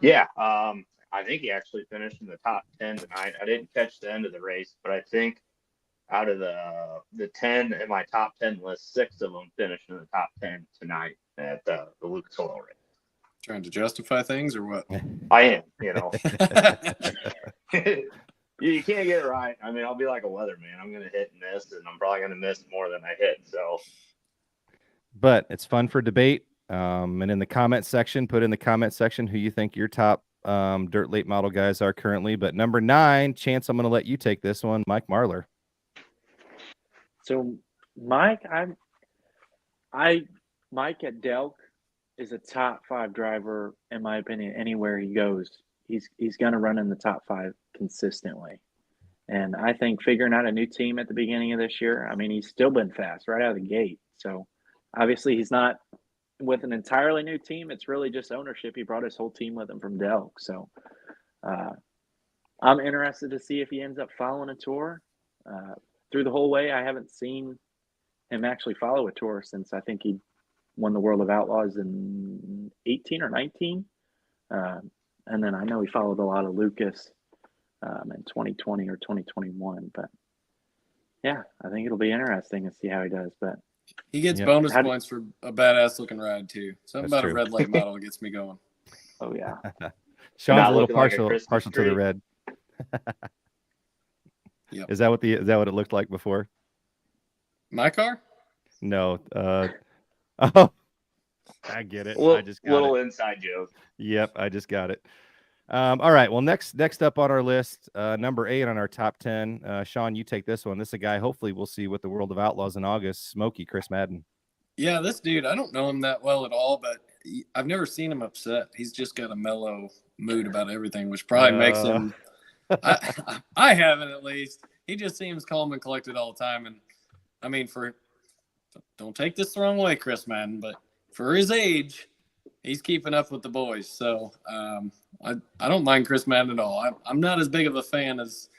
Yeah, I think he actually finished in the top 10 tonight. I didn't catch the end of the race, but I think out of the 10 in my top 10 list, 6 of them finished in the top 10 tonight at the Lucas Oil race. Trying to justify things or what? I am, you know. You can't get it right. I mean, I'll be like a weatherman. I'm going to hit and miss, and I'm probably going to miss more than I hit. So, but it's fun for debate. And in the comment section, put in the comment section who you think your top dirt late model guys are currently. But number 9, Chance, I'm going to let you take this one, Mike Marlar. So Mike, Mike at Delk is a top 5 driver, in my opinion, anywhere he goes. He's going to run in the top 5 consistently. And I think figuring out a new team at the beginning of this year, I mean, he's still been fast right out of the gate. So obviously he's not with an entirely new team. It's really just ownership. He brought his whole team with him from Delk. So I'm interested to see if he ends up following a tour. Through the whole way, I haven't seen him actually follow a tour since I think he won the World of Outlaws in 18 or 19. And then I know he followed a lot of Lucas in 2020 or 2021. But, yeah, I think it'll be interesting to see how he does. But he gets bonus points for a badass-looking ride, too. Something about true. A red late model gets me going. Oh, yeah. Sean's a little partial like to the red. Yep. Is that what it looked like before? My car? No. Oh, I get it. I just got little it. inside joke. Yep, I just got it. All right. Well, next up on our list, number 8 on our top 10. Shaun, you take this one. This is a guy hopefully we'll see with the World of Outlaws in August. Smokey, Chris Madden. Yeah, this dude, I don't know him that well at all, but I've never seen him upset. He's just got a mellow mood about everything, which probably makes him I haven't, at least. He just seems calm and collected all the time. And I mean, don't take this the wrong way, Chris Madden, but for his age, he's keeping up with the boys. So I don't mind Chris Madden at all. I'm not as big of a fan as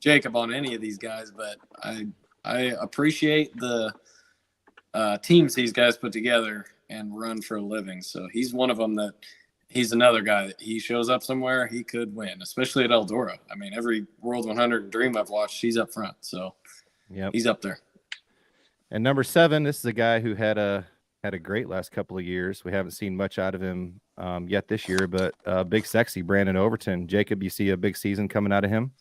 Jacob on any of these guys, but I appreciate the teams these guys put together and run for a living. So he's one of them that he's another guy that he shows up somewhere, he could win, especially at Eldora. I mean, every World 100 Dream I've watched, he's up front. So he's up there. And number 7, this is a guy who had a great last couple of years. We haven't seen much out of him yet this year, but big sexy Brandon Overton. Jacob, you see a big season coming out of him?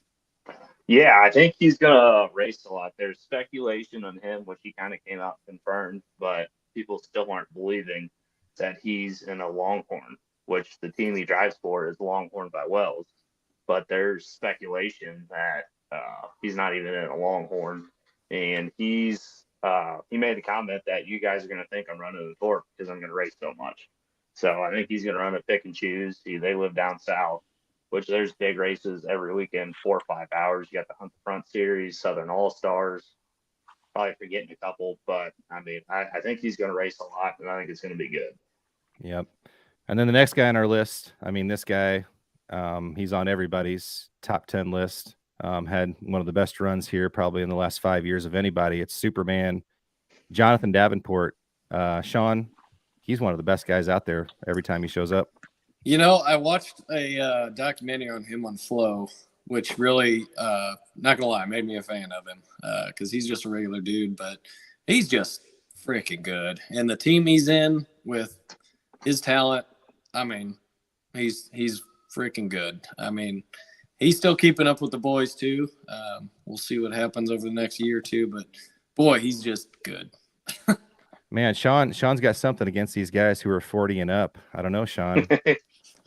Yeah, I think he's going to race a lot. There's speculation on him, which he kind of came out confirmed, but people still aren't believing that he's in a Longhorn, which the team he drives for is Longhorn by Wells. But there's speculation that he's not even in a Longhorn. And he made the comment that you guys are going to think I'm running the Thorpe because I'm going to race so much. So I think he's going to run a pick and choose. They live down south, which there's big races every weekend, 4 or 5 hours. You got the Hunt the Front Series, Southern All-Stars. Probably forgetting a couple, but I mean, I think he's going to race a lot, and I think it's going to be good. Yep. And then the next guy on our list, I mean, this guy, he's on everybody's top 10 list. Had one of the best runs here probably in the last 5 years of anybody. It's Superman, Jonathan Davenport. Shaun, he's one of the best guys out there every time he shows up. You know, I watched a documentary on him on Flow, which really, not gonna lie, made me a fan of him because he's just a regular dude, but he's just freaking good. And the team he's in with his talent, I mean, he's freaking good. I mean, he's still keeping up with the boys too. We'll see what happens over the next year or two, but boy, he's just good. Man, Shaun's got something against these guys who are 40 and up. I don't know, Shaun.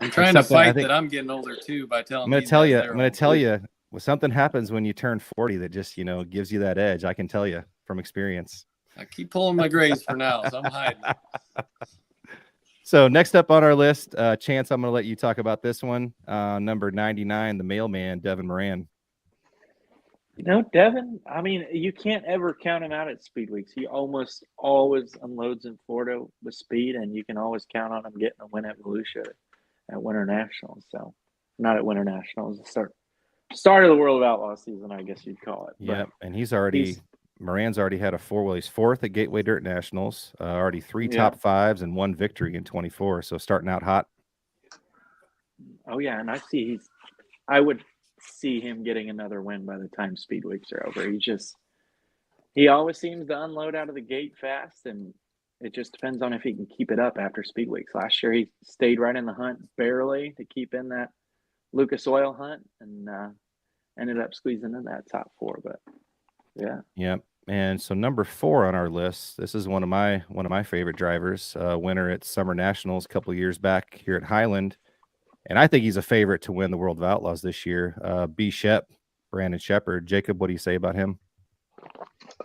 I'm trying to something I fight think- that I'm getting older too by telling I'm going these to tell guys you. they're I'm going to older. tell you. Well, something happens when you turn 40 that just gives you that edge. I can tell you from experience. I keep pulling my grades for now, so I'm hiding. So next up on our list, Chance, I'm going to let you talk about this one. Number 99, the mailman, Devin Moran. Devin, I mean, you can't ever count him out at speed weeks. He almost always unloads in Florida with speed, and you can always count on him getting a win at Volusia at Winter Nationals. So, not at Winter Nationals, the start of the World of Outlaw season, I guess you'd call it. Yep, But and Moran's already had a 4-wheel. He's 4th at Gateway Dirt Nationals, already 3 top 5s and 1 victory in 24. So starting out hot. Oh yeah, and I would see him getting another win by the time speed weeks are over. He always seems to unload out of the gate fast, and it just depends on if he can keep it up after speed weeks. Last year he stayed right in the hunt barely to keep in that Lucas Oil hunt, and ended up squeezing in that top 4. But yeah. Yep. And so number 4 on our list, this is one of my favorite drivers, winner at Summer Nationals a couple of years back here at Highland. And I think he's a favorite to win the World of Outlaws this year. B. Shep, Brandon Shepard. Jacob, what do you say about him?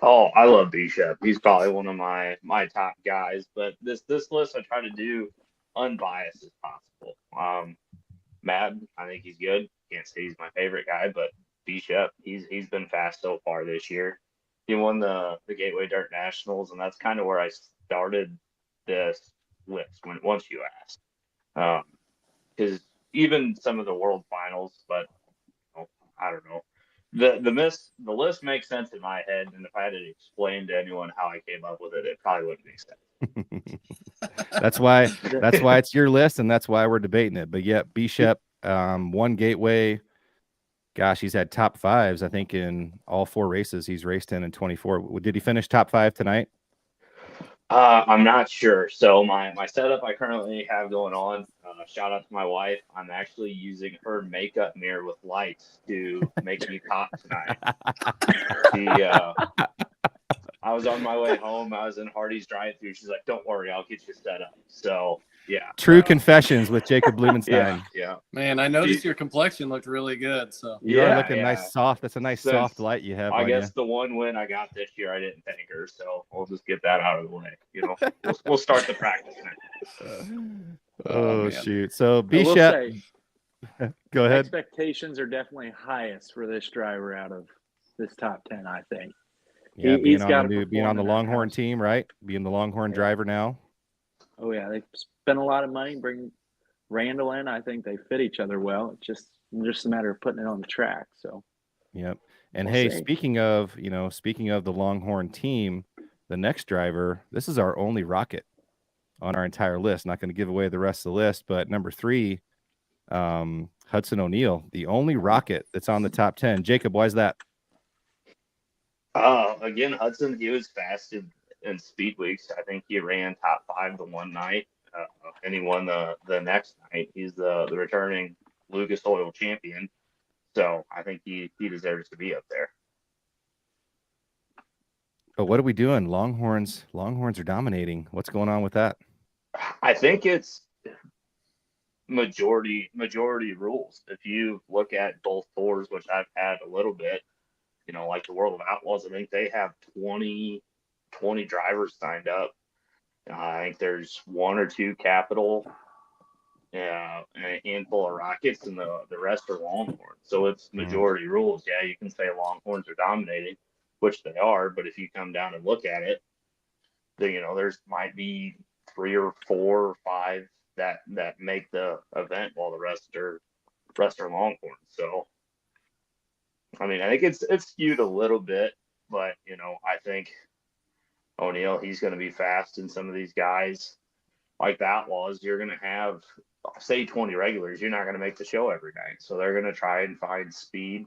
Oh, I love B. Shep. He's probably one of my top guys. But this list I try to do unbiased as possible. Mad, I think he's good. Can't say he's my favorite guy, but B. Shep, he's been fast so far this year. He won the Gateway Dirt Nationals, and that's kind of where I started this list once you asked. Because even some of the world finals, but I don't know. The list makes sense in my head, and if I had to explain to anyone how I came up with it, it probably wouldn't make sense. That's why it's your list, and that's why we're debating it. But yeah, B. Shep, 1 Gateway. Gosh, he's had top 5s, I think, in all 4 races he's raced in 24. Did he finish top 5 tonight? I'm not sure. So my setup I currently have going on, shout out to my wife. I'm actually using her makeup mirror with lights to make me pop tonight. I was on my way home. I was in Hardy's drive-thru. She's like, "Don't worry, I'll get you set up." So yeah. True confessions with Jacob Blumenstein. Yeah. Man, I noticed your complexion looked really good. So You are looking nice, soft. That's a nice soft light you have. I on guess you. the one win I got this year, I didn't thank her, so we'll just get that out of the way. We'll start the practice now. Oh shoot! So I will Shep, say, go ahead. expectations are definitely highest for this driver out of this top 10, I think. Yeah, He's got being on the Longhorn team, right? Being the Longhorn driver now. Oh yeah, they spent a lot of money bringing Randall in. I think they fit each other well. It's just a matter of putting it on the track. So. Yep. And We'll hey, see. speaking of the Longhorn team, the next driver, this is our only Rocket on our entire list. Not going to give away the rest of the list, but number 3, Hudson O'Neal, the only Rocket that's on the top 10. Jacob, why is that? Again, Hudson, he was fast in speed weeks. I think he ran top 5 the one night, and he won the next night. He's the returning Lucas Oil champion, so I think he deserves to be up there. But what are we doing? Longhorns are dominating. What's going on with that? I think it's majority rules. If you look at both tours, which I've had a little bit, like the World of Outlaws, I think they have 20 drivers signed up. I think there's 1 or 2 Capital, and a handful of Rockets, and the rest are Longhorns. So it's majority rules. Yeah, you can say Longhorns are dominating, which they are, but if you come down and look at it, there's might be 3 or 4 or 5 that make the event, while the rest are Longhorns. So I mean, I think it's skewed a little bit, but I think O'Neal, he's going to be fast, and some of these guys like the Outlaws, you're going to have, say, 20 regulars. You're not going to make the show every night, so they're going to try and find speed.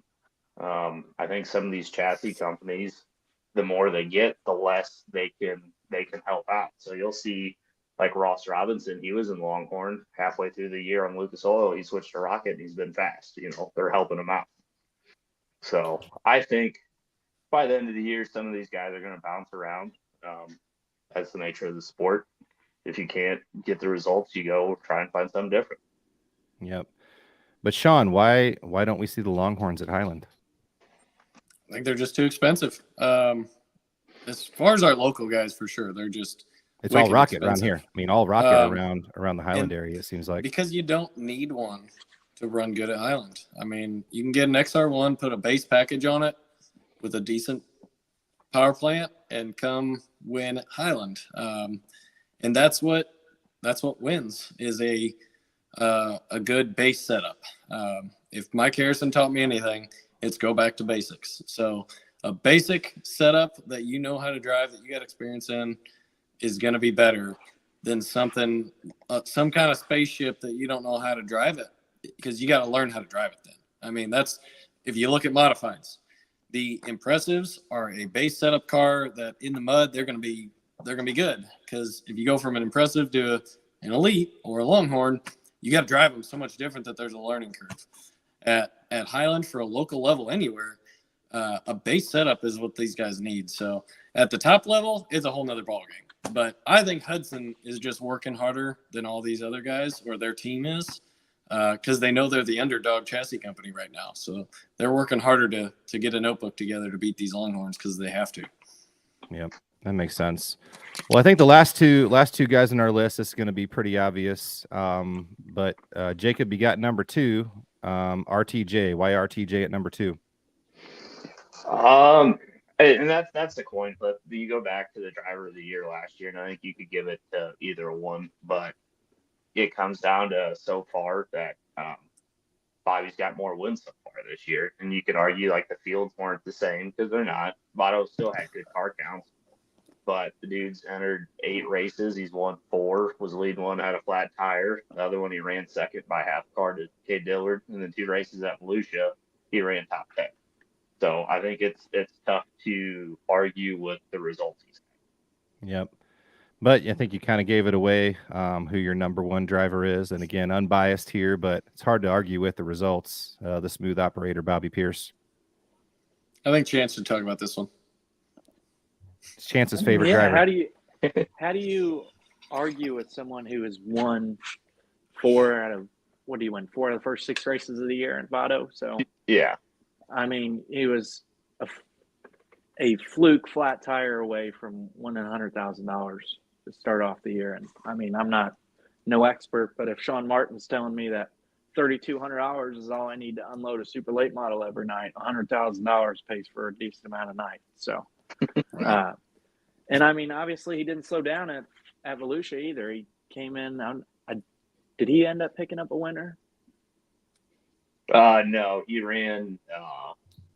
I think some of these chassis companies, the more they get, the less they can help out. So you'll see Like Ross Robinson, he was in Longhorn halfway through the year on Lucas Oil. He switched to Rocket and he's been fast. They're helping him out. So I think by the end of the year, some of these guys are going to bounce around. That's the nature of the sport. If you can't get the results, you go try and find something different. Yep. But Shaun, why don't we see the Longhorns at Highland? I think they're just too expensive. As far as our local guys, for sure, they're just it's all Rocket expensive. around here. I mean, all Rocket around the Highland area. It seems like because you don't need one to run good at Highland. I mean, you can get an XR1, put a base package on it with a decent power plant, and come win at Highland. And that's what wins is a good base setup. If Mike Harrison taught me anything, it's go back to basics. So a basic setup that you know how to drive, that you got experience in, is going to be better than some kind of spaceship that you don't know how to drive it, because you got to learn how to drive it then. I mean, that's, if you look at modifieds, the Impressives are a base setup car that in the mud, they're going to be good, because if you go from an Impressive to an Elite or a Longhorn, you got to drive them so much different that there's a learning curve. At Highland, for a local level anywhere, a base setup is what these guys need. So at the top level, it's a whole nother ballgame. But I think Hudson is just working harder than all these other guys, or their team is, because they know they're the underdog chassis company right now. So they're working harder to get a notebook together to beat these Longhorns, because they have to. Yep, that makes sense. Well, I think the last two guys on our list, this is going to be pretty obvious. But Jacob, you got number 2, RTJ. Why RTJ at number 2? And that's the coin flip. You go back to the driver of the year last year, and I think you could give it to either one, but it comes down to so far that Bobby's got more wins so far this year, and you could argue like the fields weren't the same, because they're not. Votto still had good car counts, but the dude's entered 8 races. He's won 4, was leading one, had a flat tire. The other one he ran second by half car to K Dillard, and then 2 races at Volusia, he ran top 10. So I think it's tough to argue with the results he's had. Yep. But I think you kind of gave it away, who your number 1 driver is. And again, unbiased here, but it's hard to argue with the results. The smooth operator, Bobby Pierce. I think Chance should talk about this one. It's Chance's favorite driver. How do you argue with someone who has won 4 out of, what do you win? 4 out of the first 6 races of the year in Votto? So yeah. I mean, he was a fluke flat tire away from winning $100,000 to start off the year. And I mean, I'm no expert, but if Sean Martin's telling me that 3,200 hours is all I need to unload a super late model every night, $100,000 pays for a decent amount of nights. So, and I mean, obviously he didn't slow down at Volusia either. He came in. Did he end up picking up a winner? No, he ran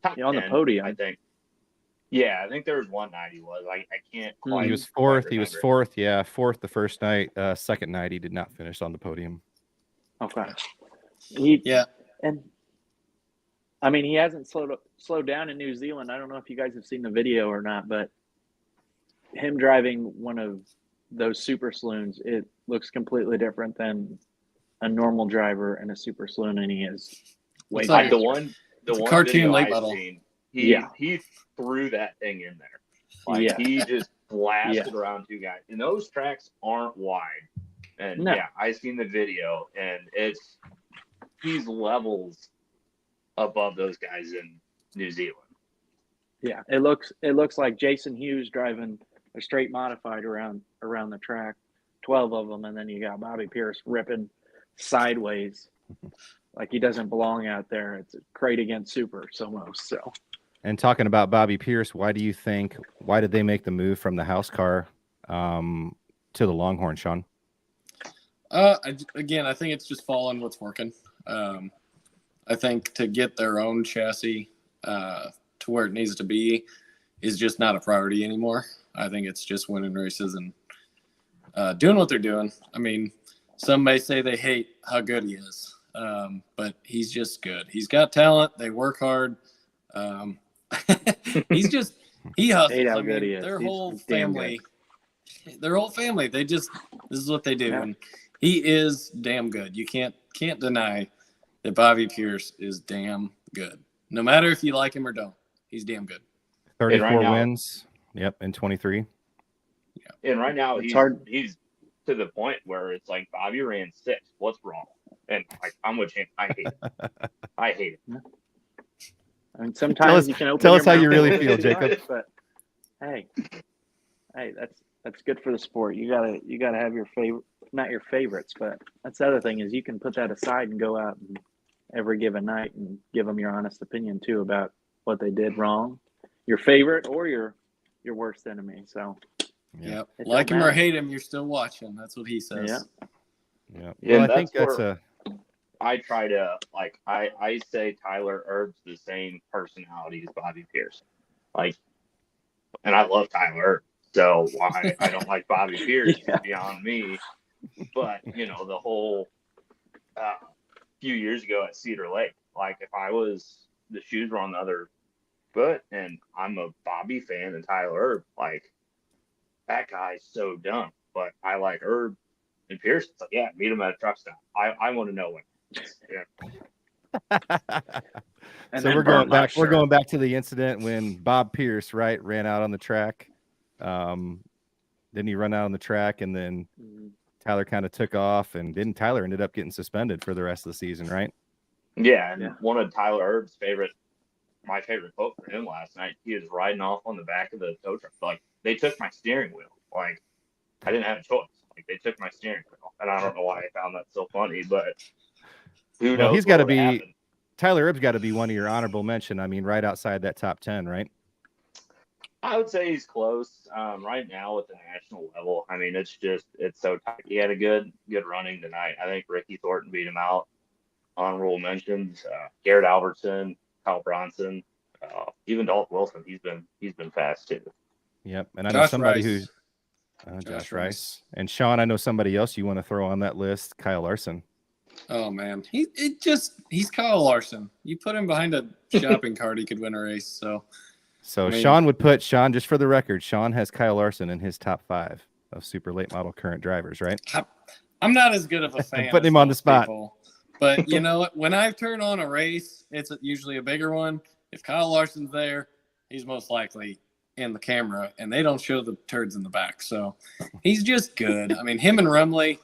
top 10 on the podium, I think. Yeah, I think there was one night he was. I can't quite. He was 4th. He was 4th. Yeah, 4th the first night. Second night he did not finish on the podium. Okay. And I mean, he hasn't slowed down in New Zealand. I don't know if you guys have seen the video or not, but him driving one of those super saloons, it looks completely different than a normal driver in a super saloon, and he is It's like like the one cartoon video late I've model. seen, he threw that thing in there. Like he just blasted around 2 guys. And those tracks aren't wide. And I've seen the video, and he's levels above those guys in New Zealand. Yeah, it looks like Jason Hughes driving a straight modified around the track, 12 of them, and then you got Bobby Pierce ripping sideways like he doesn't belong out there. It's a crate against supers almost. So, and talking about Bobby Pierce, why did they make the move from the house car to the Longhorn, Shaun? Again, I think it's just following what's working. I think to get their own chassis to where it needs to be is just not a priority anymore. I think it's just winning races and doing what they're doing. I mean, some may say they hate how good he is, but he's just good. He's got talent. They work hard. He hustles. Hate how I good mean, he is. their He's whole damn family. good. their whole family. This is what they do. Yeah. And he is damn good. You can't deny that Bobby Pierce is damn good. No matter if you like him or don't, he's damn good. 34 right now- wins. Yep, in 23. And right now It's he's hard. he's to the point where it's like Bobby ran 6. What's wrong? And like I'm with him. I hate it. I hate it. I mean, sometimes us- you can open tell your us how you mouth really and feel, say Jacob. it, But hey, that's good for the sport. You gotta have your favorite, not your favorites, but that's the other thing is you can put that aside and go out and every given night and give them your honest opinion too about what they did wrong, your favorite or your worst enemy. So Yep. It Like don't him or matter. hate him, you're still watching. That's what he says. Yeah. Yeah. Yeah, Well, I think that's that's where- I try to like I say Tyler Erb's the same personality as Bobby Pierce. Like, and I love Tyler Erb. So why I don't like Bobby Pierce Yeah. is beyond me. But the whole few years ago at Cedar Lake, like if the shoes were on the other foot, and I'm a Bobby fan and Tyler Erb, like that guy's so dumb. But I like Erb and Pierce. It's like, yeah, meet him at a truck stop. I want to know when. Yeah. And So then we're going I'm back. not We're sure. going back to the incident when Bob Pierce, right, ran out on the track. Didn't he run out on the track, and then Mhm. Tyler kind of took off, and didn't Tyler ended up getting suspended for the rest of the season, right? Yeah, and Yeah. one of Tyler Erb's my favorite quote for him last night, he was riding off on the back of the tow truck. Like, they took my steering wheel. Like, I didn't have a choice. Like, they took my steering wheel. And I don't know why I found that so funny, but who Well, knows he's got to what would be happen. Tyler Erb's got to be one of your honorable mention. I mean, right outside that top 10, right? I would say he's close. Right now at the national level, I mean, it's so tight. He had a good running tonight. I think Ricky Thornton beat him out. Honorable mentions: Garrett Albertson, Kyle Bronson, even Dalton Wilson. He's been fast too. Yep. And I know Josh somebody Rice. who's Josh Josh Rice. Rice. And Shaun, I know somebody else you want to throw on that list, Kyle Larson. Oh man, he's Kyle Larson. You put him behind a shopping cart, he could win a race. So So I mean- Shaun, just for the record, Shaun has Kyle Larson in his top 5 of super late model current drivers, right? I'm not as good of a fan. Putting as him on the most spot. people. But you know what? When I turn on a race, it's usually a bigger one. If Kyle Larson's there, he's most likely in the camera, and they don't show the turds in the back. So he's just good. I mean, him and Rumley,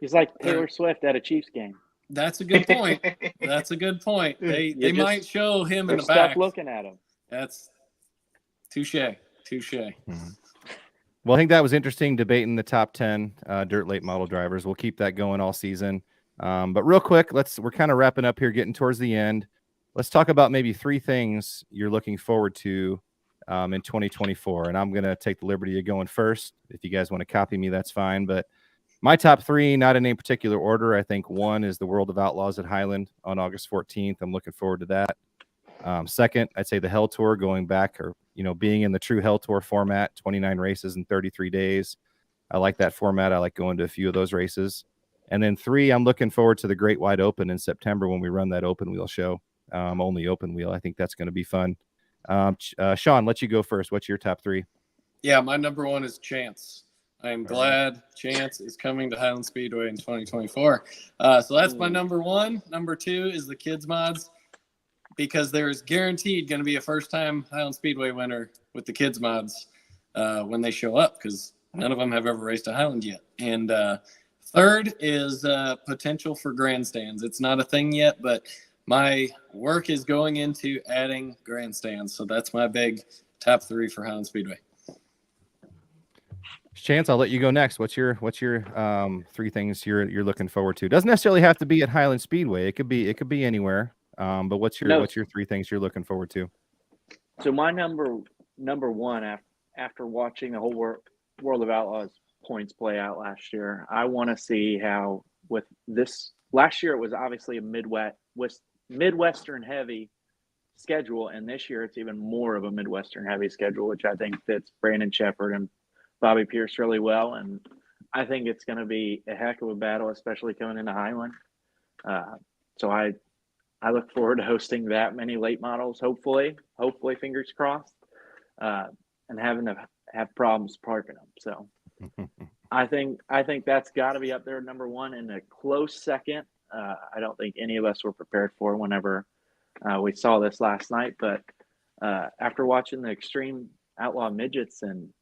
He's like Taylor Swift at a Chiefs game. that's a good point. That's a good point. They just- might show him in They're the stuck back. looking at him. That's touche. Well, I think that was interesting debating the top 10 dirt late model drivers. We'll keep that going all season. But real quick, we're kind of wrapping up here, getting towards the end. Let's talk about maybe 3 things you're looking forward to in 2024. And I'm going to take the liberty of going first. If you guys want to copy me, that's fine. But my top 3, not in any particular order. I think 1 is the World of Outlaws at Highland on August 14th. I'm looking forward to that. Second, I'd say the Hell Tour, going back, or being in the true Hell Tour format, 29 races in 33 days. I like that format. I like going to a few of those races. And then 3, I'm looking forward to the Great Wide Open in September when we run that open wheel show. Only open wheel. I think that's going to be fun. Shaun, let you go first. What's your top 3? Yeah, my number 1 is Chance. I am glad Chance is coming to Highland Speedway in 2024. So that's my number 1. Number 2 is the Kids Mods, because there's guaranteed going to be a first-time Highland Speedway winner with the Kids Mods when they show up, because none of them have ever raced a Highland yet. And third is potential for grandstands. It's not a thing yet, but my work is going into adding grandstands. So that's my big top 3 for Highland Speedway. Chance, I'll let you go next. What's your 3 things you're looking forward to? Doesn't necessarily have to be at Highland Speedway. It could be anywhere. But what's your 3 things you're looking forward to? So my number 1 after watching the whole World of Outlaws points play out last year, I want to see how with this last year it was obviously a Midwestern heavy schedule, and this year it's even more of a Midwestern heavy schedule, which I think fits Brandon Shepherd and Bobby Pierce really well, and I think it's going to be a heck of a battle, especially coming into Highland. So I look forward to hosting that many late models, hopefully, fingers crossed, and having have problems parking them. So I think that's got to be up there number one. In a close second, I don't think any of us were prepared for whenever we saw this last night. But after watching the Extreme Outlaw Midgets in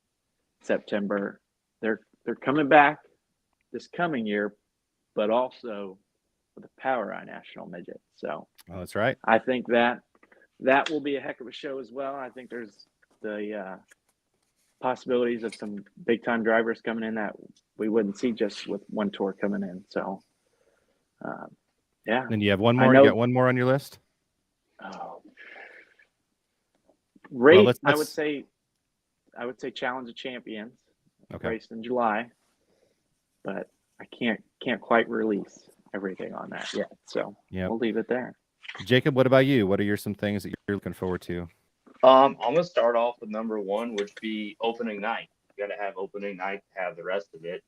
September, they're coming back this coming year, but also with the Power Eye National Midget. So that's right. I think that will be a heck of a show as well. I think there's the possibilities of some big time drivers coming in that we wouldn't see just with one tour coming in. So, yeah. And you have one more. You got one more on your list. Race. Well, I would say Challenge of Champions. Okay. Raced in July, but I can't quite release everything on that yet. So we'll leave it there. Jacob, what about you? What are some things that you're looking forward to? I'm gonna start off with number one, which would be opening night. You got to have opening night to have the rest of it,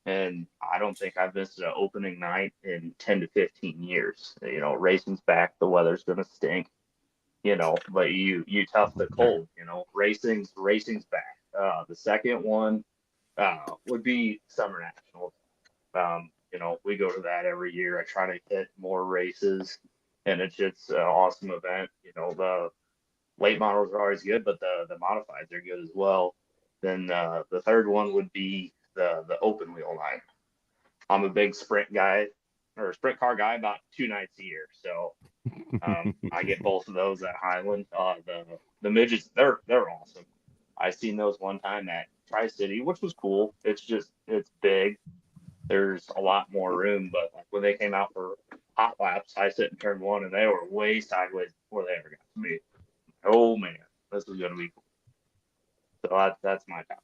and I don't think I've missed an opening night in 10 to 15 years. You know, racing's back, the weather's gonna stink, you know, but you tough the cold. You know, racing's back. The second one would be Summer Nationals. You know, we go to that every year. I try to hit more races, and it's just an awesome event. You know, the late models are always good, but the modifieds are good as well. Then the third one would be the open wheel night. I'm a big sprint car guy about 2 nights a year. So I get both of those at Highland. The midgets, they're awesome. I seen those one time at Tri-City, which was cool. It's big. There's a lot more room, but like when they came out for hot laps, I sit in turn one and they were way sideways before they ever got to me. Oh man, this is gonna be cool. So that's my top.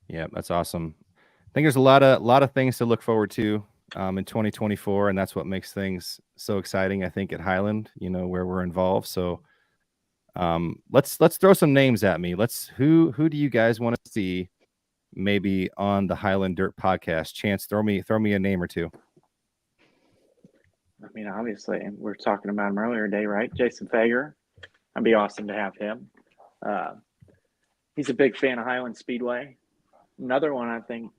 Yeah, that's awesome. I think there's a lot of things to look forward to in 2024, and that's what makes things so exciting. I think at Highland, you know, where we're involved. So let's throw some names at me. Who do you guys want to see maybe on the Highland Dirt podcast? Chance, throw me a name or two. I mean, obviously, we were talking about him earlier today, right? Jason Fager. That'd be awesome to have him. He's a big fan of Highland Speedway. Another one I think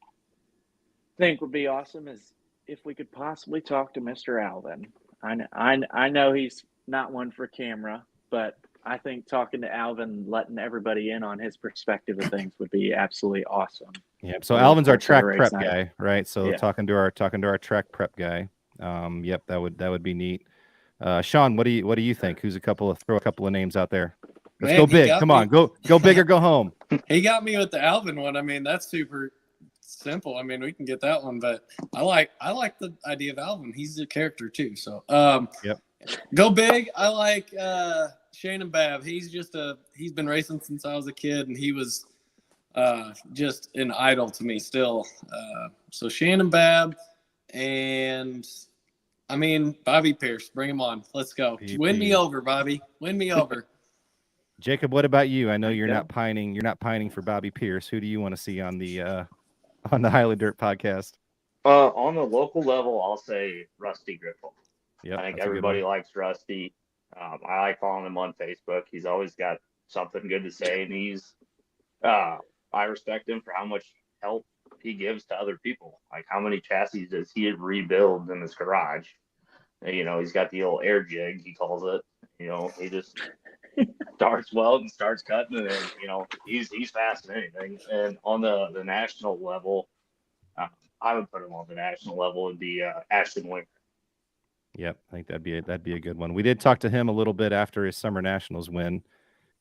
would be awesome is if we could possibly talk to Mr. Alvin. I know he's not one for camera, but I think talking to Alvin, letting everybody in on his perspective of things would be absolutely awesome. Yeah. So Alvin's our track prep guy, right? So talking to our track prep guy. Yep, that would be neat. Shaun, what do you think? Throw a couple of names out there. Let's go big. Come on, go big or go home. He got me with the Alvin one. I mean, that's super simple. I mean, we can get that one, but I like the idea of Alvin. He's a character too. So yep. Go big. I like Shane and Babb. He's been racing since I was a kid, and he was just an idol to me still. So Shane and Babb, and I mean Bobby Pierce. Bring him on. Let's go. Win me over, Bobby. Win me over. Jacob, what about you? I know you're not pining. You're not pining for Bobby Pierce. Who do you want to see on the Highland Dirt podcast? On the local level, I'll say Rusty Griffel. Yeah, I think everybody likes Rusty. I like following him on Facebook. He's always got something good to say, and he's I respect him for how much help he gives to other people. Like how many chassis does he rebuild in his garage? You know, he's got the old air jig, he calls it. You know, he just starts welding, starts cutting, and then, you know, he's fast in anything. And on the national level, I would put him on the national level would be Ashton Winger. Yep, I think that'd be a good one. We did talk to him a little bit after his Summer Nationals win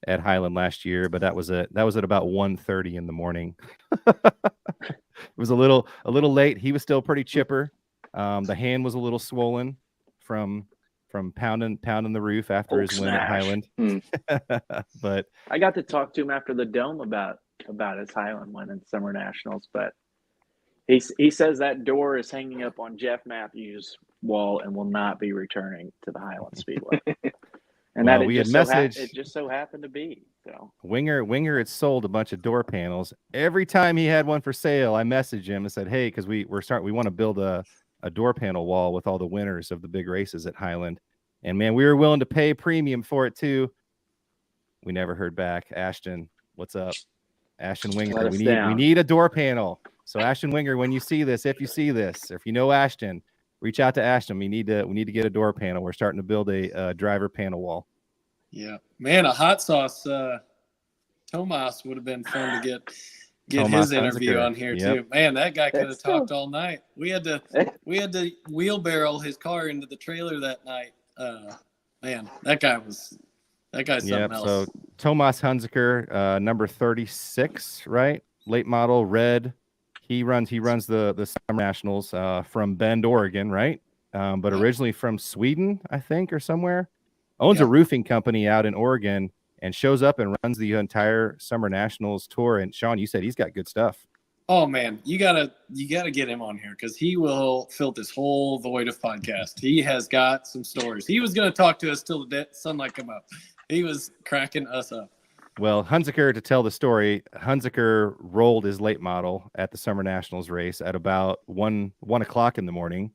at Highland last year, but that was at about 1:30 in the morning. It was a little late. He was still pretty chipper. The hand was a little swollen from pounding the roof after his win at Highland. But I got to talk to him after the Dome about his Highland win in Summer Nationals, but he says that door is hanging up on Jeff Matthews' wall and will not be returning to the Highland Speedway. And well, that it just so happened to be. So Winger had sold a bunch of door panels. Every time he had one for sale, I messaged him and said, "Hey, because we want to build a door panel wall with all the winners of the big races at Highland." And man, we were willing to pay premium for it too. We never heard back. Ashton, what's up? Ashton Winger. Let us We down. need a door panel. So Ashton Winger, when you see this, if you see this, or if you know Ashton, reach out to Ashton. We need to get a door panel. We're starting to build a driver panel wall. Yeah, man, a hot sauce Tomas would have been fun to get Tomas his interview Hunziker. on here Yep. too. Man, that guy could have That's still- talked all night. We had to wheelbarrow his car into the trailer that night. Man, that guy's something Yep. else. So Tomas Hunziker, number 36, right? Late model, red. He runs the Summer Nationals from Bend, Oregon, right? But Yeah. originally from Sweden, I think, or somewhere. Owns Yeah. a roofing company out in Oregon and shows up and runs the entire Summer Nationals tour. And Shaun, you said he's got good stuff. Oh man, you gotta get him on here because he will fill this whole void of podcast. He has got some stories. He was gonna talk to us till the sunlight come up. He was cracking us up. Well, Hunziker, to tell the story, Hunziker rolled his late model at the Summer Nationals race at about 1 o'clock in the morning,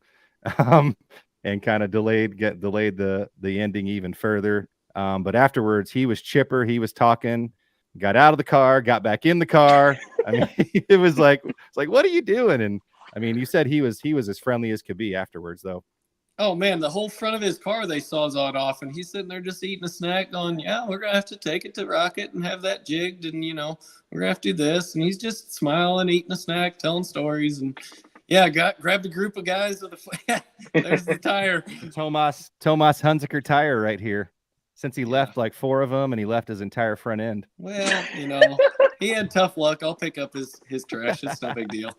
and kind of delayed the ending even further. But afterwards, he was chipper. He was talking. Got out of the car, got back in the car. I mean, it was like, what are you doing? And I mean, you said he was as friendly as could be afterwards, though. Oh man, the whole front of his car they sawzawed off, and he's sitting there just eating a snack, going, "Yeah, we're gonna have to take it to Rocket and have that jigged, and we're gonna have to do this." And he's just smiling, eating a snack, telling stories, and yeah, grabbed a group of guys with a there's the tire. Tomas Hunziker tire right here. Since he left like 4 of them, and he left his entire front end. Well, he had tough luck. I'll pick up his trash. It's no big deal.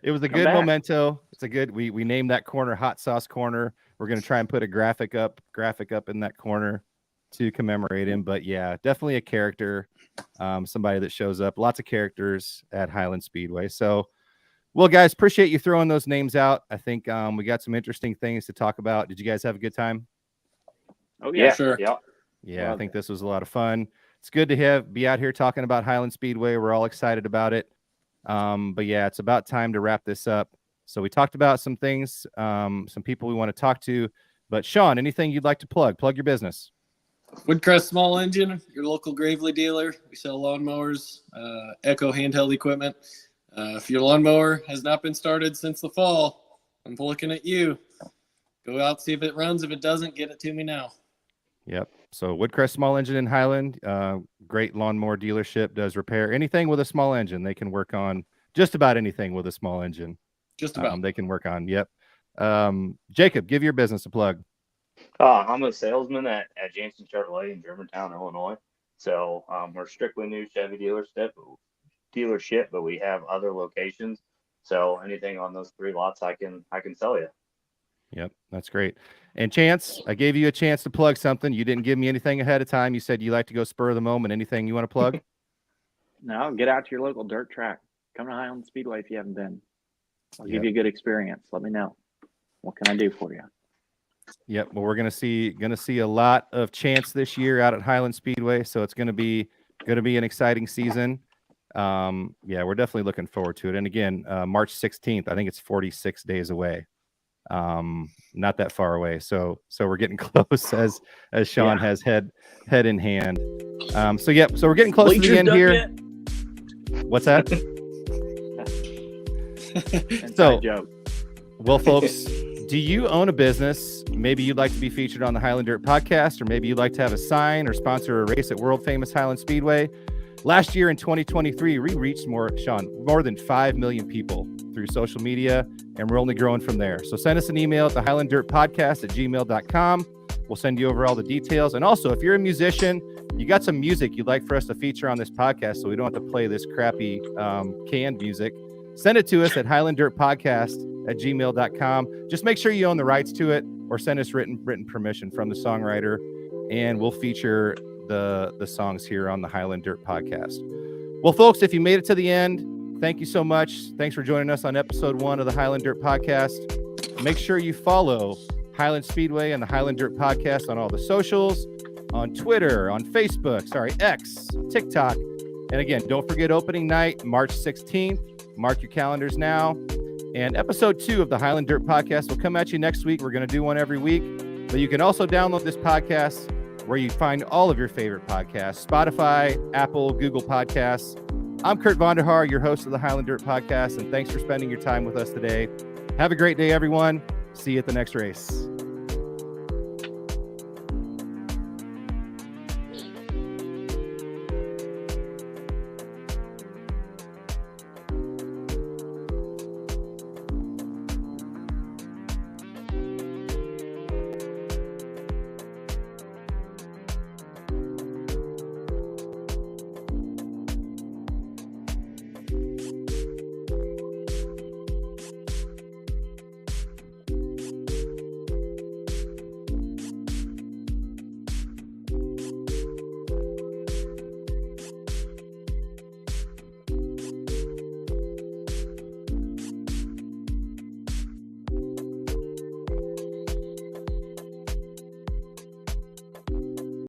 It was a Come good back. memento. It's a good. We named that corner Hot Sauce Corner. We're gonna try and put a graphic up in that corner to commemorate him. But yeah, definitely a character. Somebody that shows up. Lots of characters at Highland Speedway. So, well, guys, appreciate you throwing those names out. I think we got some interesting things to talk about. Did you guys have a good time? Oh yeah. Sure. Yeah. Yeah, I Love think it. this was a lot of fun. It's good to be out here talking about Highland Speedway. We're all excited about it. But yeah, it's about time to wrap this up. So we talked about some things, some people we want to talk to. But Shaun, anything you'd like to plug? Plug your business. Woodcrest Small Engine, your local Gravely dealer. We sell lawnmowers, Echo handheld equipment. If your lawnmower has not been started since the fall, I'm looking at you. Go out, see if it runs. If it doesn't, get it to me now. Yep. So Woodcrest Small Engine in Highland, great lawnmower dealership, does repair anything with a small engine. They can work on just about anything with a small engine. Just about. They can work on. Yep. Jacob, give your business a plug. I'm a salesman at Jansen Chevrolet in Germantown, Illinois. So we're strictly new Chevy dealership, but we have other locations. So anything on those 3 lots, I can sell you. Yep, that's great. And Chance, I gave you a chance to plug something. You didn't give me anything ahead of time. You said you like to go spur of the moment. Anything you want to plug? No, get out to your local dirt track. Come to Highland Speedway if you haven't been. I'll give Yep. you a good experience. Let me know. What can I do for you? Yep. Well, we're gonna see a lot of Chance this year out at Highland Speedway. So it's gonna be an exciting season. Yeah, we're definitely looking forward to it. And again, March 16th, I think it's 46 days away. Not that far away. So we're getting close as Shaun has head in hand. So we're getting close to the end here. What's that? Inside joke. Well, folks, do you own a business? Maybe you'd like to be featured on the Highland Dirt podcast, or maybe you'd like to have a sign or sponsor a race at world famous Highland Speedway. Last year in 2023, we reached more than 5 million people through social media, and we're only growing from there. So send us an email at thehighlanddirtpodcast@gmail.com. We'll send you over all the details. And also, if you're a musician, you got some music you'd like for us to feature on this podcast so we don't have to play this crappy canned music, send it to us at highlanddirtpodcast@gmail.com. Just make sure you own the rights to it, or send us written permission from the songwriter, and we'll feature the songs here on the Highland Dirt podcast. Well, folks, if you made it to the end, thank you so much. Thanks for joining us on episode 1 of the Highland Dirt podcast. Make sure you follow Highland Speedway and the Highland Dirt podcast on all the socials, on Twitter, on Facebook, X, TikTok. And again, don't forget opening night, March 16th. Mark your calendars now. And episode 2 of the Highland Dirt podcast will come at you next week. We're going to do one every week, but you can also download this podcast where you find all of your favorite podcasts, Spotify, Apple, Google Podcasts. I'm Kurt Vonder, Haar, your host of the Highland Dirt Podcast, and thanks for spending your time with us today. Have a great day, everyone. See you at the next race.